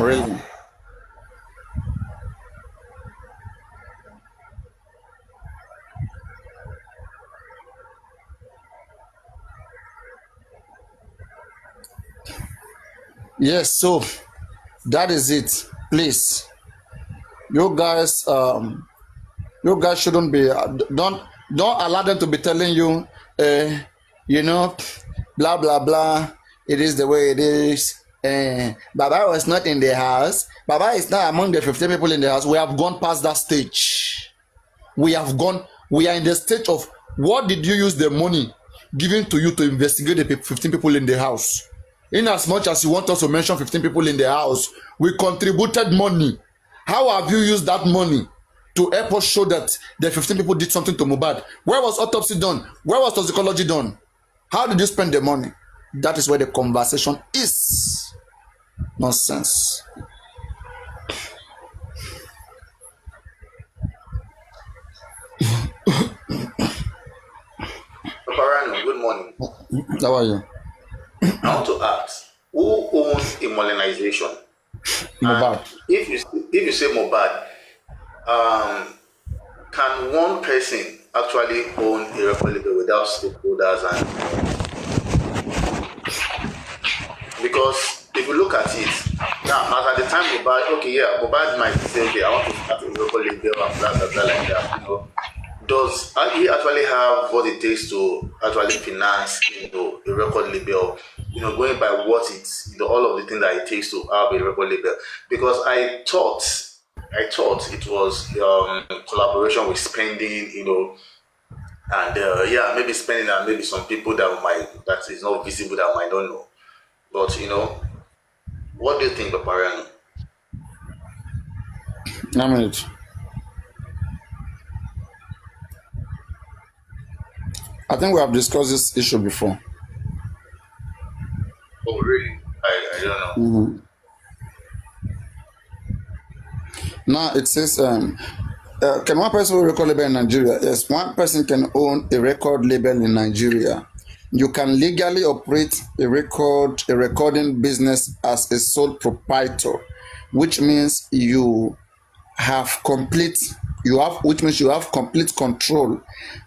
Really? Yes, so that is it. Please, you guys shouldn't be don't allow them to be telling you you know, blah blah blah, it is the way it is. Baba was not in the house. Baba is not among the 15 people in the house. We have gone past that stage. We are in the stage of what did you use the money given to you to investigate the 15 people in the house? In as much as you want us to mention 15 people in the house, we contributed money. How have you used that money to help us show that the 15 people did something to Mohbad? Where was autopsy done? Where was toxicology done? How did you spend the money? That is where the conversation is. Nonsense. Papariano, good morning. How are you? I want to ask, who owns immunization? Mohbad. If you say Mohbad, can one person actually own a record label without stakeholders? And because if if you look at it now, as at the time Mohbad, okay, yeah, Mohbad might say, okay, I want to start a local label and blah blah blah like that, you know. Does he actually have what it takes to actually finance, you know, a record label? You know, going by what it's, you know, all of the things that it takes to have a record label. Because I thought it was collaboration with spending, you know, and yeah, maybe spending and maybe some people that is not visible that might not know. But you know, what do you think, Papariano? I mean, I think we have discussed this issue before. Oh, really? I don't know. Now it says, can one person own a record label in Nigeria? Yes, one person can own a record label in Nigeria. You can legally operate a recording business as a sole proprietor, which means you have complete control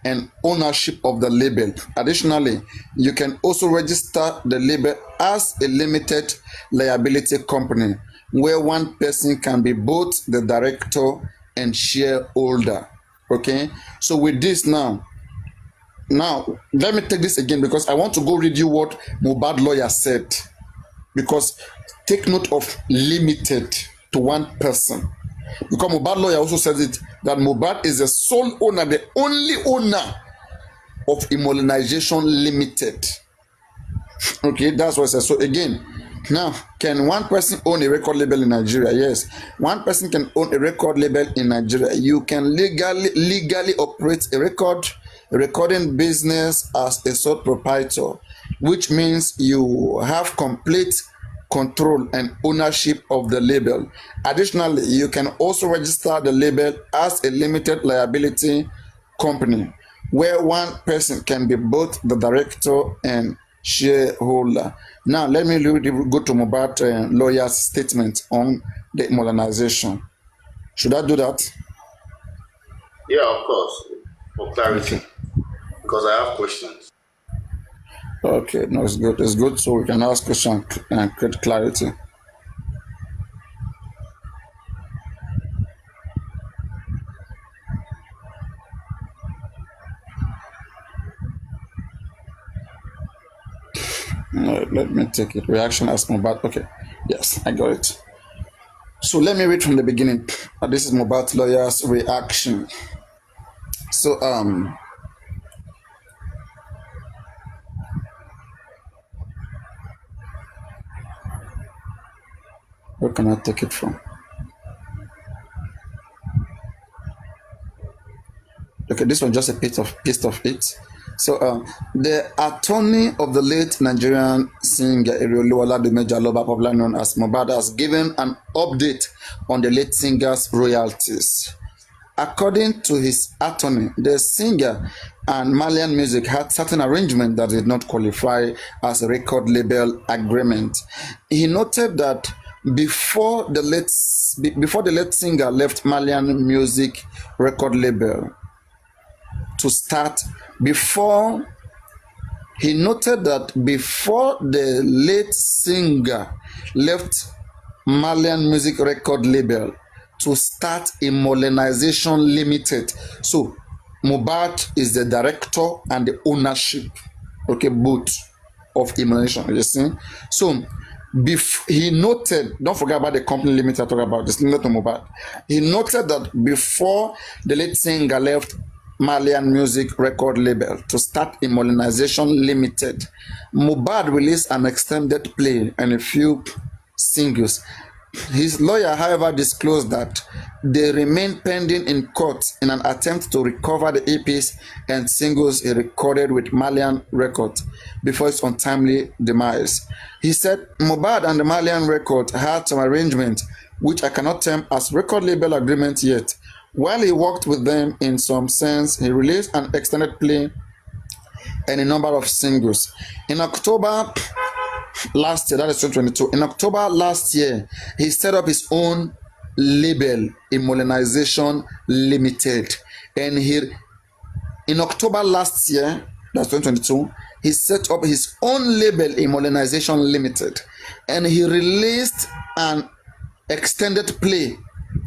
and ownership of the label. Additionally, you can also register the label as a limited liability company, where one person can be both the director and shareholder. Okay, so with this now let me take this again, because I want to go read you what Mohbad lawyer said, because take note of limited to one person. Because Mohbad lawyer also says it, that Mohbad is the sole owner, the only owner of Immunization Limited. Okay, that's what it says. So again, now, can one person own a record label in Nigeria? Yes, one person can own a record label in Nigeria. You can legally operate a recording business as a sole proprietor, which means you have complete control and ownership of the label. Additionally, you can also register the label as a limited liability company, where one person can be both the director and shareholder. Now, let me go to Mohbad lawyer's statement on the modernization. Should I do that? Yeah, of course, for clarity, okay. Because I have questions. Okay, no, it's good. It's good, so we can ask questions and create clarity. Let me take it. Reaction as Mohbad. Okay, yes, I got it. So let me read from the beginning. This is Mohbad lawyer's reaction. So where can I take it from? Okay, this one just a piece of it. So the attorney of the late Nigerian singer Eriolu Oladumeji, popularly known as Mohbad, has given an update on the late singer's royalties. According to his attorney, the singer and Malian Music had certain arrangements that did not qualify as a record label agreement. He noted that before the late singer left Malian Music record label to start, before the late singer left Malian Music record label to start Immunization Limited. So Mohbad is the director and the ownership, okay, both of Immunization. You see? So he noted, don't forget about the company limited I talk about, this limited to Mohbad. He noted that before the late singer left Malian Music record label to start Immunization Limited, Mohbad released an extended play and a few singles. His lawyer, however, disclosed that they remain pending in court in an attempt to recover the EPs and singles he recorded with Malian Records before its untimely demise. He said Mohbad and the Malian Record had some arrangement which I cannot term as record label agreement yet. While he worked with them in some sense, he released an extended play and a number of singles. In October last year, that is 2022, in October last year, he set up his own label, Immunization Limited. And in October last year, that's 2022, he set up his own label, Immolenization Limited, and he released an extended play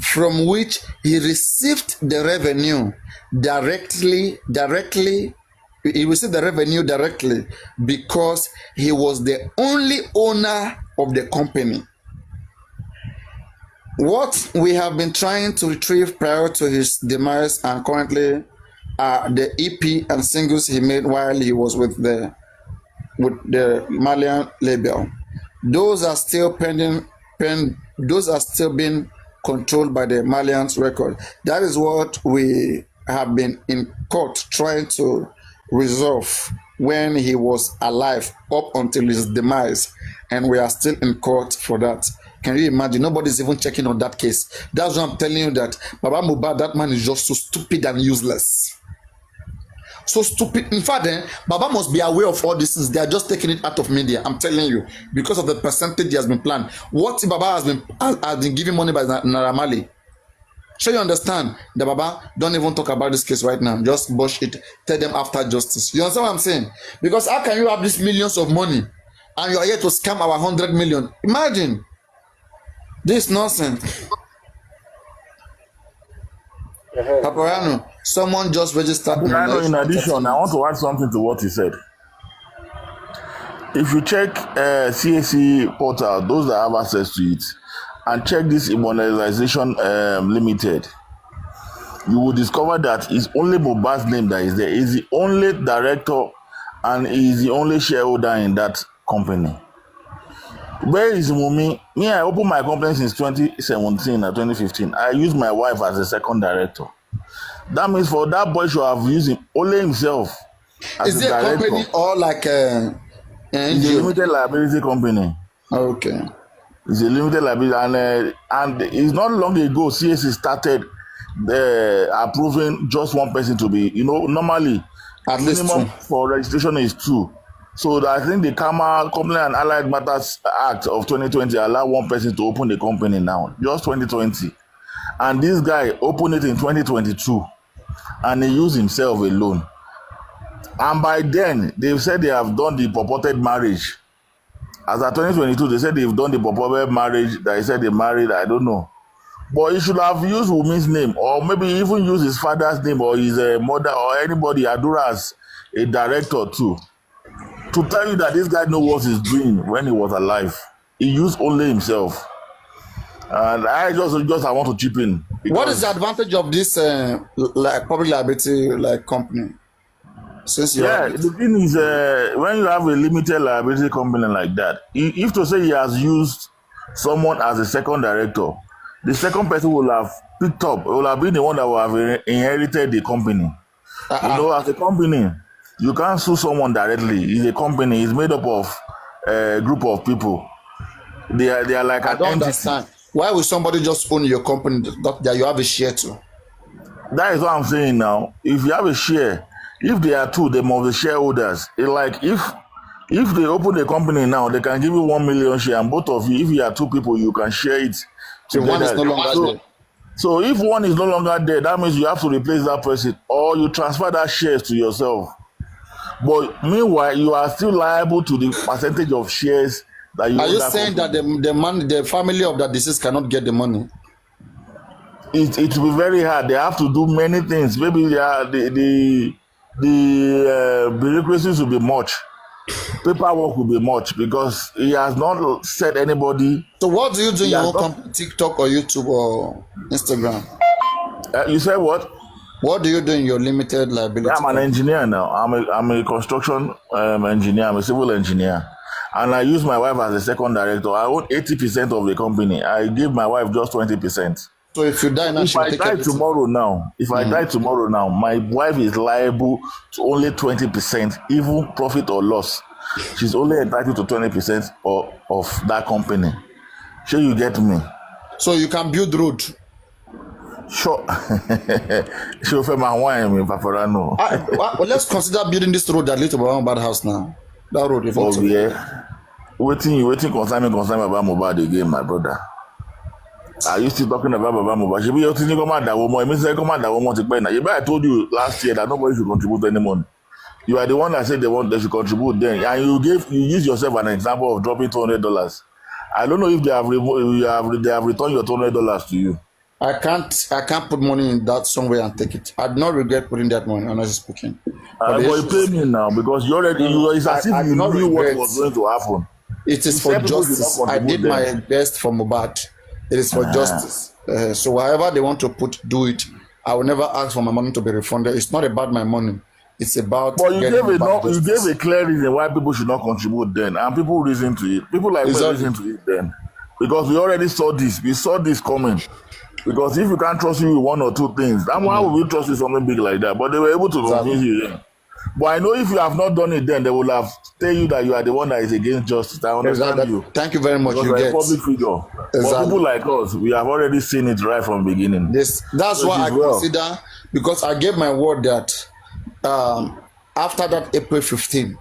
from which he received the revenue directly. He received the revenue directly because he was the only owner of the company. What we have been trying to retrieve prior to his demise and currently the EP and singles he made while he was with the Malian label. Those are still those are still being controlled by the Malians record. That is what we have been in court trying to resolve when he was alive up until his demise, and we are still in court for that. Can you imagine? Nobody's even checking on that case. That's why I'm telling you that Baba Mohbad, that man is just so stupid and useless. So stupid. In fact, Baba must be aware of all these things. They are just taking it out of media. I'm telling you, because of the percentage he has been planned. What Baba has been given money by Naira Marley? So you understand that Baba don't even talk about this case right now. Just bush it. Tell them after justice. You understand what I'm saying? Because how can you have these millions of money and you are here to scam our 100 million? Imagine this nonsense. Papariano, someone just registered. In addition, I want to add something to what he said. If you check CAC portal, those that have access to it, and check this Immolenization Limited, you will discover that it's only Mohbad's name that is there. He's the only director and he's the only shareholder in that company. Where is Mumi? Me, I opened my company since 2017 or 2015. I used my wife as a second director. That means for that boy should have used him only himself as is a director. Is it a company or like a it's a limited liability company. Okay. It's a limited liability, and it's not long ago CAC started approving just one person to be, normally at least minimum two. For registration is 2. So I think the Company and Allied Matters Act of 2020 allow one person to open the company now, just 2020. And this guy opened it in 2022, and he used himself alone. And by then, they've said they have done the purported marriage. As of 2022, they said they've done the purported marriage. They said they married, I don't know. But he should have used Wumi's name, or maybe even use his father's name, or his mother, or anybody, Adura, as a director too. To tell you that this guy knows what he's doing when he was alive. He used only himself. And I want to chip in. What is the advantage of this like public liability company? Since you the thing is, when you have a limited liability company like that, if to say he has used someone as a second director, the second person will have picked up, will have been the one that will have inherited the company. As a company, you can't sue someone directly. It's a company. It's made up of a group of people. They are like an entity. Understand. Why would somebody just own your company that you have a share to? That is what I'm saying now. If you have a share, if they are two, they must be shareholders. It's like if they open the company now, they can give you 1 million share, and both of you, if you are two people, you can share it. So one is no longer there. So if one is no longer there, that means you have to replace that person, or you transfer that shares to yourself. But meanwhile, you are still liable to the percentage of shares that you. Are you saying that the family of that deceased cannot get the money? It will be very hard. They have to do many things. Maybe the bureaucracies will be much. Paperwork will be much because he has not said anybody. So what do you do in your own TikTok or YouTube or Instagram? You said what? What do you do in your limited liability? I'm an engineer now. I'm a construction engineer. I'm a civil engineer. And I use my wife as a second director. I own 80% of the company. I give my wife just 20%. So if you die now, if I die tomorrow now, my wife is liable to only 20%, even profit or loss. She's only entitled to 20% of that company. Sure, you get me? So you can build road. Sure. Sure, for my wife in Papariano. Well, let's consider building this road that leads to Mohbad house now. That road, if it's waiting concern about Mohbad again, my brother. Are you still talking about Baba Mohbad? I told you last year that nobody should contribute any money. You are the one that said they should contribute then, and you use yourself an example of dropping $200. I don't know if they have returned your $200 to you. I can't put money in that somewhere and take it. I do not regret putting that money, honestly speaking. But you pay me now because it's as if you knew what was going to happen. It is for justice. I did my best for Mohbad. It is for justice. So however they want to do it, I will never ask for my money to be refunded. It's not about my money. It's about. But you gave a clear reason why people should not contribute then, and people reason to it. People like me reason to it then, because we already saw this. We saw this coming. Because if you can't trust me with one or two things, then why would we trust you something big like that? But they were able to convince you. Yeah. But I know if you have not done it, then they will have tell you that you are the one that is against justice. I understand you. Thank you very much. Because you are a public figure. But people like us, we have already seen it right from the beginning. That's why I consider, because I gave my word that after that April 15,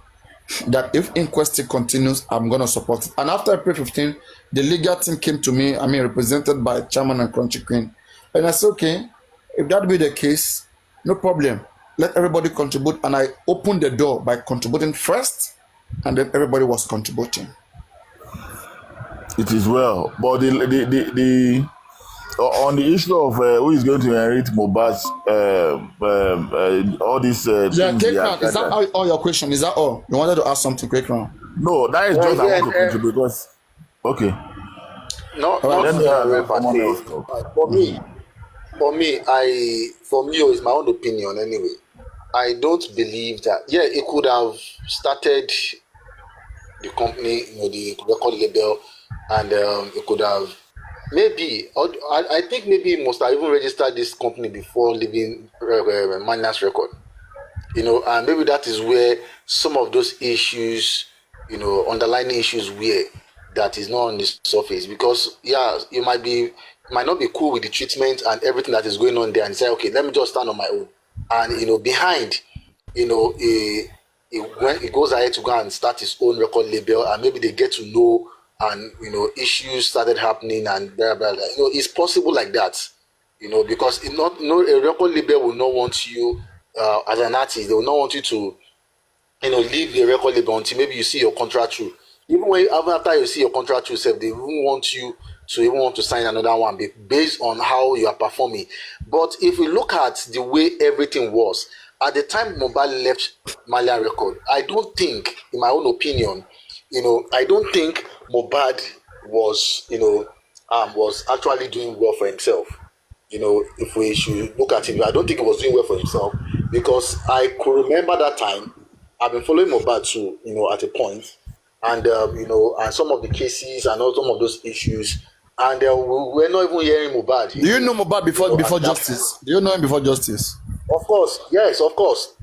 that if inquiry continues, I'm going to support it. And after April 15, the legal team came to me, represented by Chairman and Crunchy Queen. And I said, okay, if that be the case, no problem. Let everybody contribute. And I opened the door by contributing first, and then everybody was contributing. It is well. But on the issue of who is going to inherit Mohbad's all these things. Is that all your question? Is that all? You wanted to ask something quick round? No, that is just I want to contribute because okay. No, for me, it's my own opinion anyway. I don't believe that. Yeah, it could have started the company, the record label, and it could have maybe. I think maybe he must have even registered this company before leaving Minus Record. And maybe that is where some of those issues, underlying issues were. That is not on the surface, because you might not be cool with the treatment and everything that is going on there, and say, okay, let me just stand on my own. And behind, it goes ahead to go and start his own record label, and maybe they get to know, and issues started happening, and blah blah blah. It's possible like that, because a record label will not want you as an artist. They will not want you to, leave the record label until maybe you see your contract through. Even after you see your contract yourself, they won't want you to sign another one based on how you are performing. But if we look at the way everything was at the time Mohbad left Malian Record, I don't think, in my own opinion, I don't think Mohbad was actually doing well for himself. If we should look at him, I don't think he was doing well for himself, because I could remember that time. I've been following Mohbad too, at a point. And and some of the cases and some of those issues, and we're not even hearing Mohbad. Do you know Mohbad before justice? Do you know him before justice? Of course, yes, of course.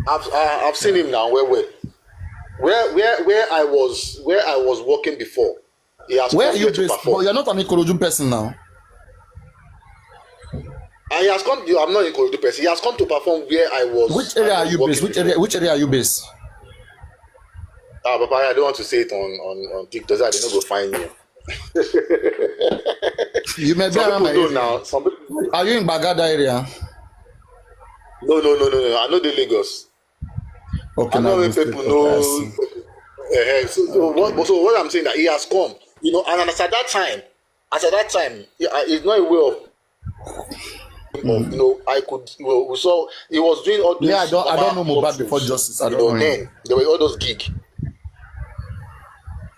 I've seen him now. Where I was working before. He has where are you based? But you're not an Ikorodu person now. And he has come. I'm not an Ikorodu person. He has come to perform where I was. Which area are you based? Which area are you based? Papa, I don't want to say it on TikTok. I didn't go find you. You may be around my area now. Are you in Bagada area? No. I know the Lagos. Okay, I know when people know. So what I'm saying that he has come, and as at that time, it's not a way of. I could. We saw he was doing all this. Yeah, I don't know Mohbad before justice. I don't know. Then there were all those gigs.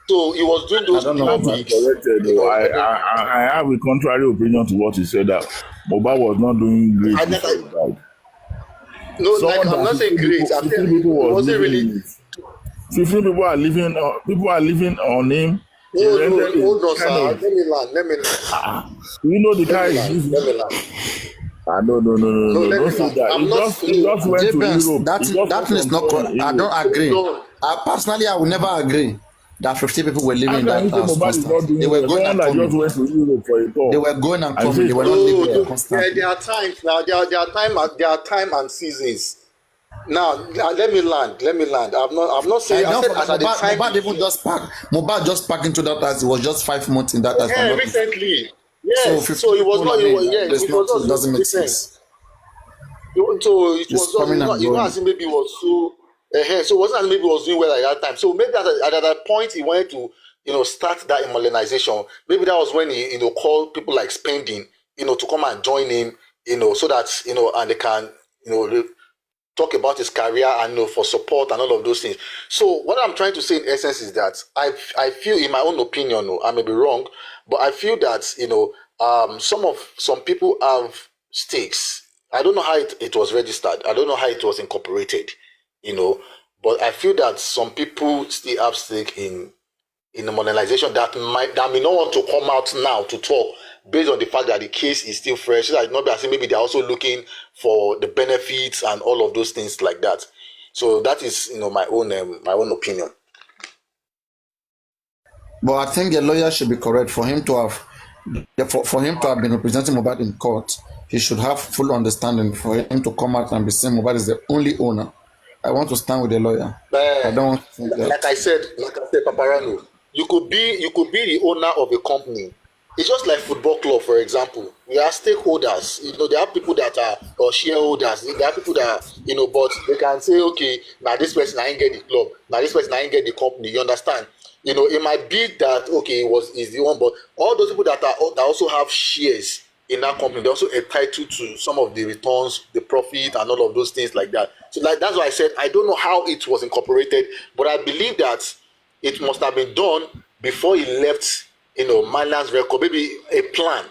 So he was doing those. I don't know. I have a contrary opinion to what he said, that Mohbad was not doing great. I'm not saying great. I'm saying it wasn't really. 15 people are living on him. Hold on, sir. Let me land. You know the guy is living. Let me land. No. Don't say that. He just went to Europe. That is not correct. I don't agree. I will never agree that 50 people were living in that house constantly. They were going and coming. They were going and coming. They were not living there constantly. There are times now. There are time and seasons. Now let me land. I'm not saying. I said at the time. Mohbad just packed into that house. It was just 5 months in that house. Yeah, recently. Yes. So it was not. It doesn't make sense. So it It's was just coming and it's not going. as if maybe it was so so it wasn't as if maybe it was doing well at that time. So maybe at that point he wanted to start that modernization. Maybe that was when he called people like Spending to come and join him so that and they can talk about his career and for support and all of those things. So what I'm trying to say in essence is that I feel, in my own opinion, I may be wrong, but I feel that some people have stakes. I don't know how it was registered. I don't know how it was incorporated, but I feel that some people still have stake in the modernization that may not want to come out now to talk based on the fact that the case is still fresh. So that not be as if maybe they're also looking for the benefits and all of those things like that. So that is my own opinion. But I think the lawyer should be correct for him to have been representing Mohbad in court. He should have full understanding for him to come out and be saying Mohbad is the only owner. I want to stand with the lawyer. I don't want to think that. Like I said, Papariano, you could be the owner of a company. It's just like football club, for example. We are stakeholders. There are people that are or shareholders. There are people that but they can say, okay, now this person I ain't get the club. Now this person I ain't get the company. You understand? It might be that okay, is the one, but all those people that also have shares in that company, they're also entitled to some of the returns, the profit, and all of those things like that. So that's why I said I don't know how it was incorporated, but I believe that it must have been done before he left, Mylan's record, maybe a plan,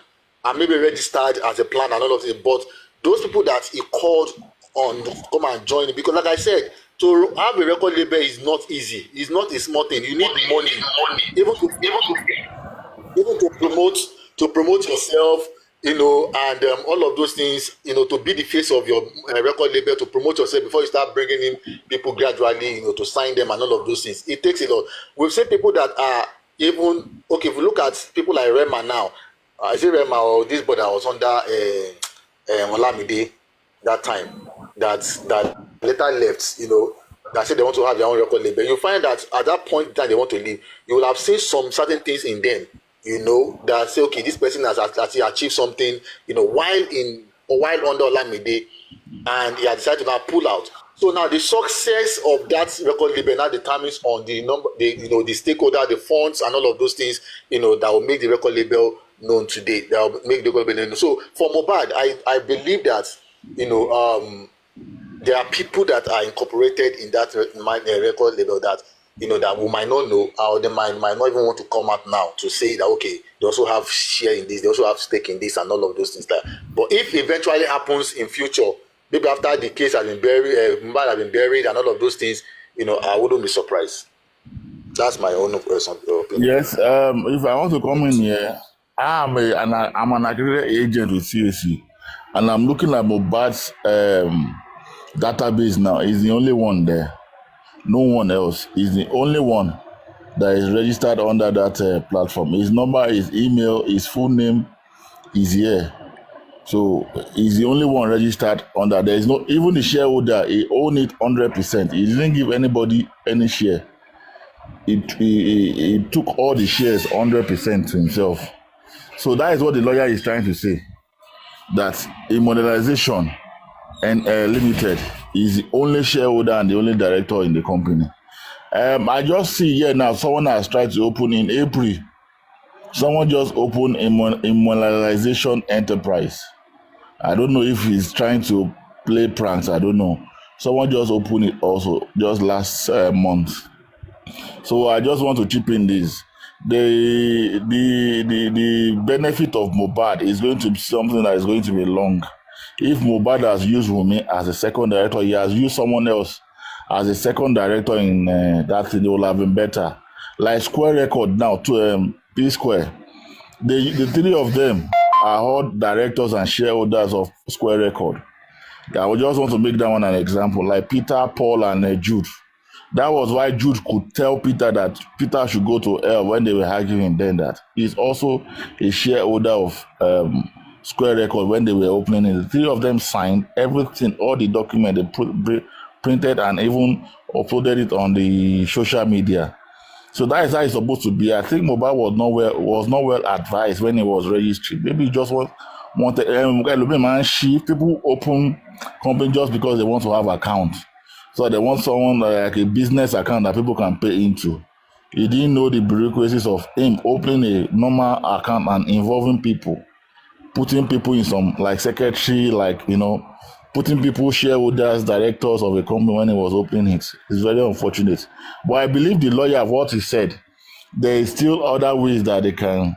and maybe registered as a plan and all of it. But those people that he called on to come and join him, because like I said, to have a record label is not easy. It's not a small thing. You need money, even to promote yourself, and all of those things, to be the face of your record label, to promote yourself before you start bringing in people gradually, to sign them and all of those things. It takes a lot. We've seen people that are even, okay, if we look at people like Rema now, is it Rema or this boy that was under Olamide that time, that later left, that said they want to have their own record label. You find that at that point in time they want to leave, you will have seen some certain things in them, that say, okay, this person has actually achieved something, while under Olamide, and he has decided to now pull out. So now the success of that record label now determines on the number, the stakeholder, the funds, and all of those things, that will make the record label known today. That will make the record label known. So for Mohbad, I believe that, there are people that are incorporated in that record label that that we might not know, or they might not even want to come out now to say that okay, they also have share in this, they also have stake in this, and all of those things. But if eventually happens in future, maybe after the case has been buried, Mohbad has been buried, and all of those things, I wouldn't be surprised. That's my own opinion. Yes, if I want to come in here, I'm an accredited agent with CAC, and I'm looking at Mohbad's database now. He's the only one there. No one else. He's the only one that is registered under that platform. His number, his email, his full name is here. So he's the only one registered under. There is no, even the shareholder, he owned it 100%. He didn't give anybody any share. He took all the shares 100% to himself. So that is what the lawyer is trying to say. That a modernization and limited is the only shareholder and the only director in the company. I just see here now someone has tried to open in April. Someone just opened a modernization enterprise. I don't know if he's trying to play pranks. I don't know. Someone just opened it also just last month. So I just want to chip in this. The benefit of Mohbad is going to be something that is going to be long. If Mohbad has used Wunmi as a second director, he has used someone else as a second director in that thing, it will have been better. Like Square Record now, to P Square, the three of them are all directors and shareholders of Square Record. I would just want to make that one an example, like Peter, Paul, and Jude. That was why Jude could tell Peter that Peter should go to hell when they were arguing then that he's also a shareholder of Square Record when they were opening it. The three of them signed everything, all the documents they printed and even uploaded it on the social media. So that is how it's supposed to be. I think Mohbad was not well advised when he was registered. Maybe he just wanted people open company just because they want to have account. So they want someone like a business account that people can pay into. He didn't know the bureaucracies of him opening a normal account and involving people, putting people in some like secretary, like putting people shareholders, directors of a company when he was opening it. It's very unfortunate. But I believe the lawyer, what he said, there is still other ways that they can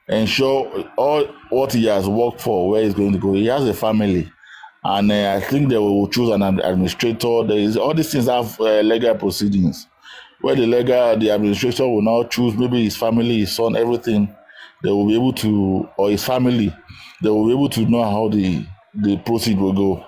ensure all what he has worked for, where he's going to go. He has a family, and I think they will choose an administrator. There is all these things have legal proceedings, where the administrator will now choose maybe his family, his son, everything. They will be able to, or his family, they will be able to know how the proceed will go.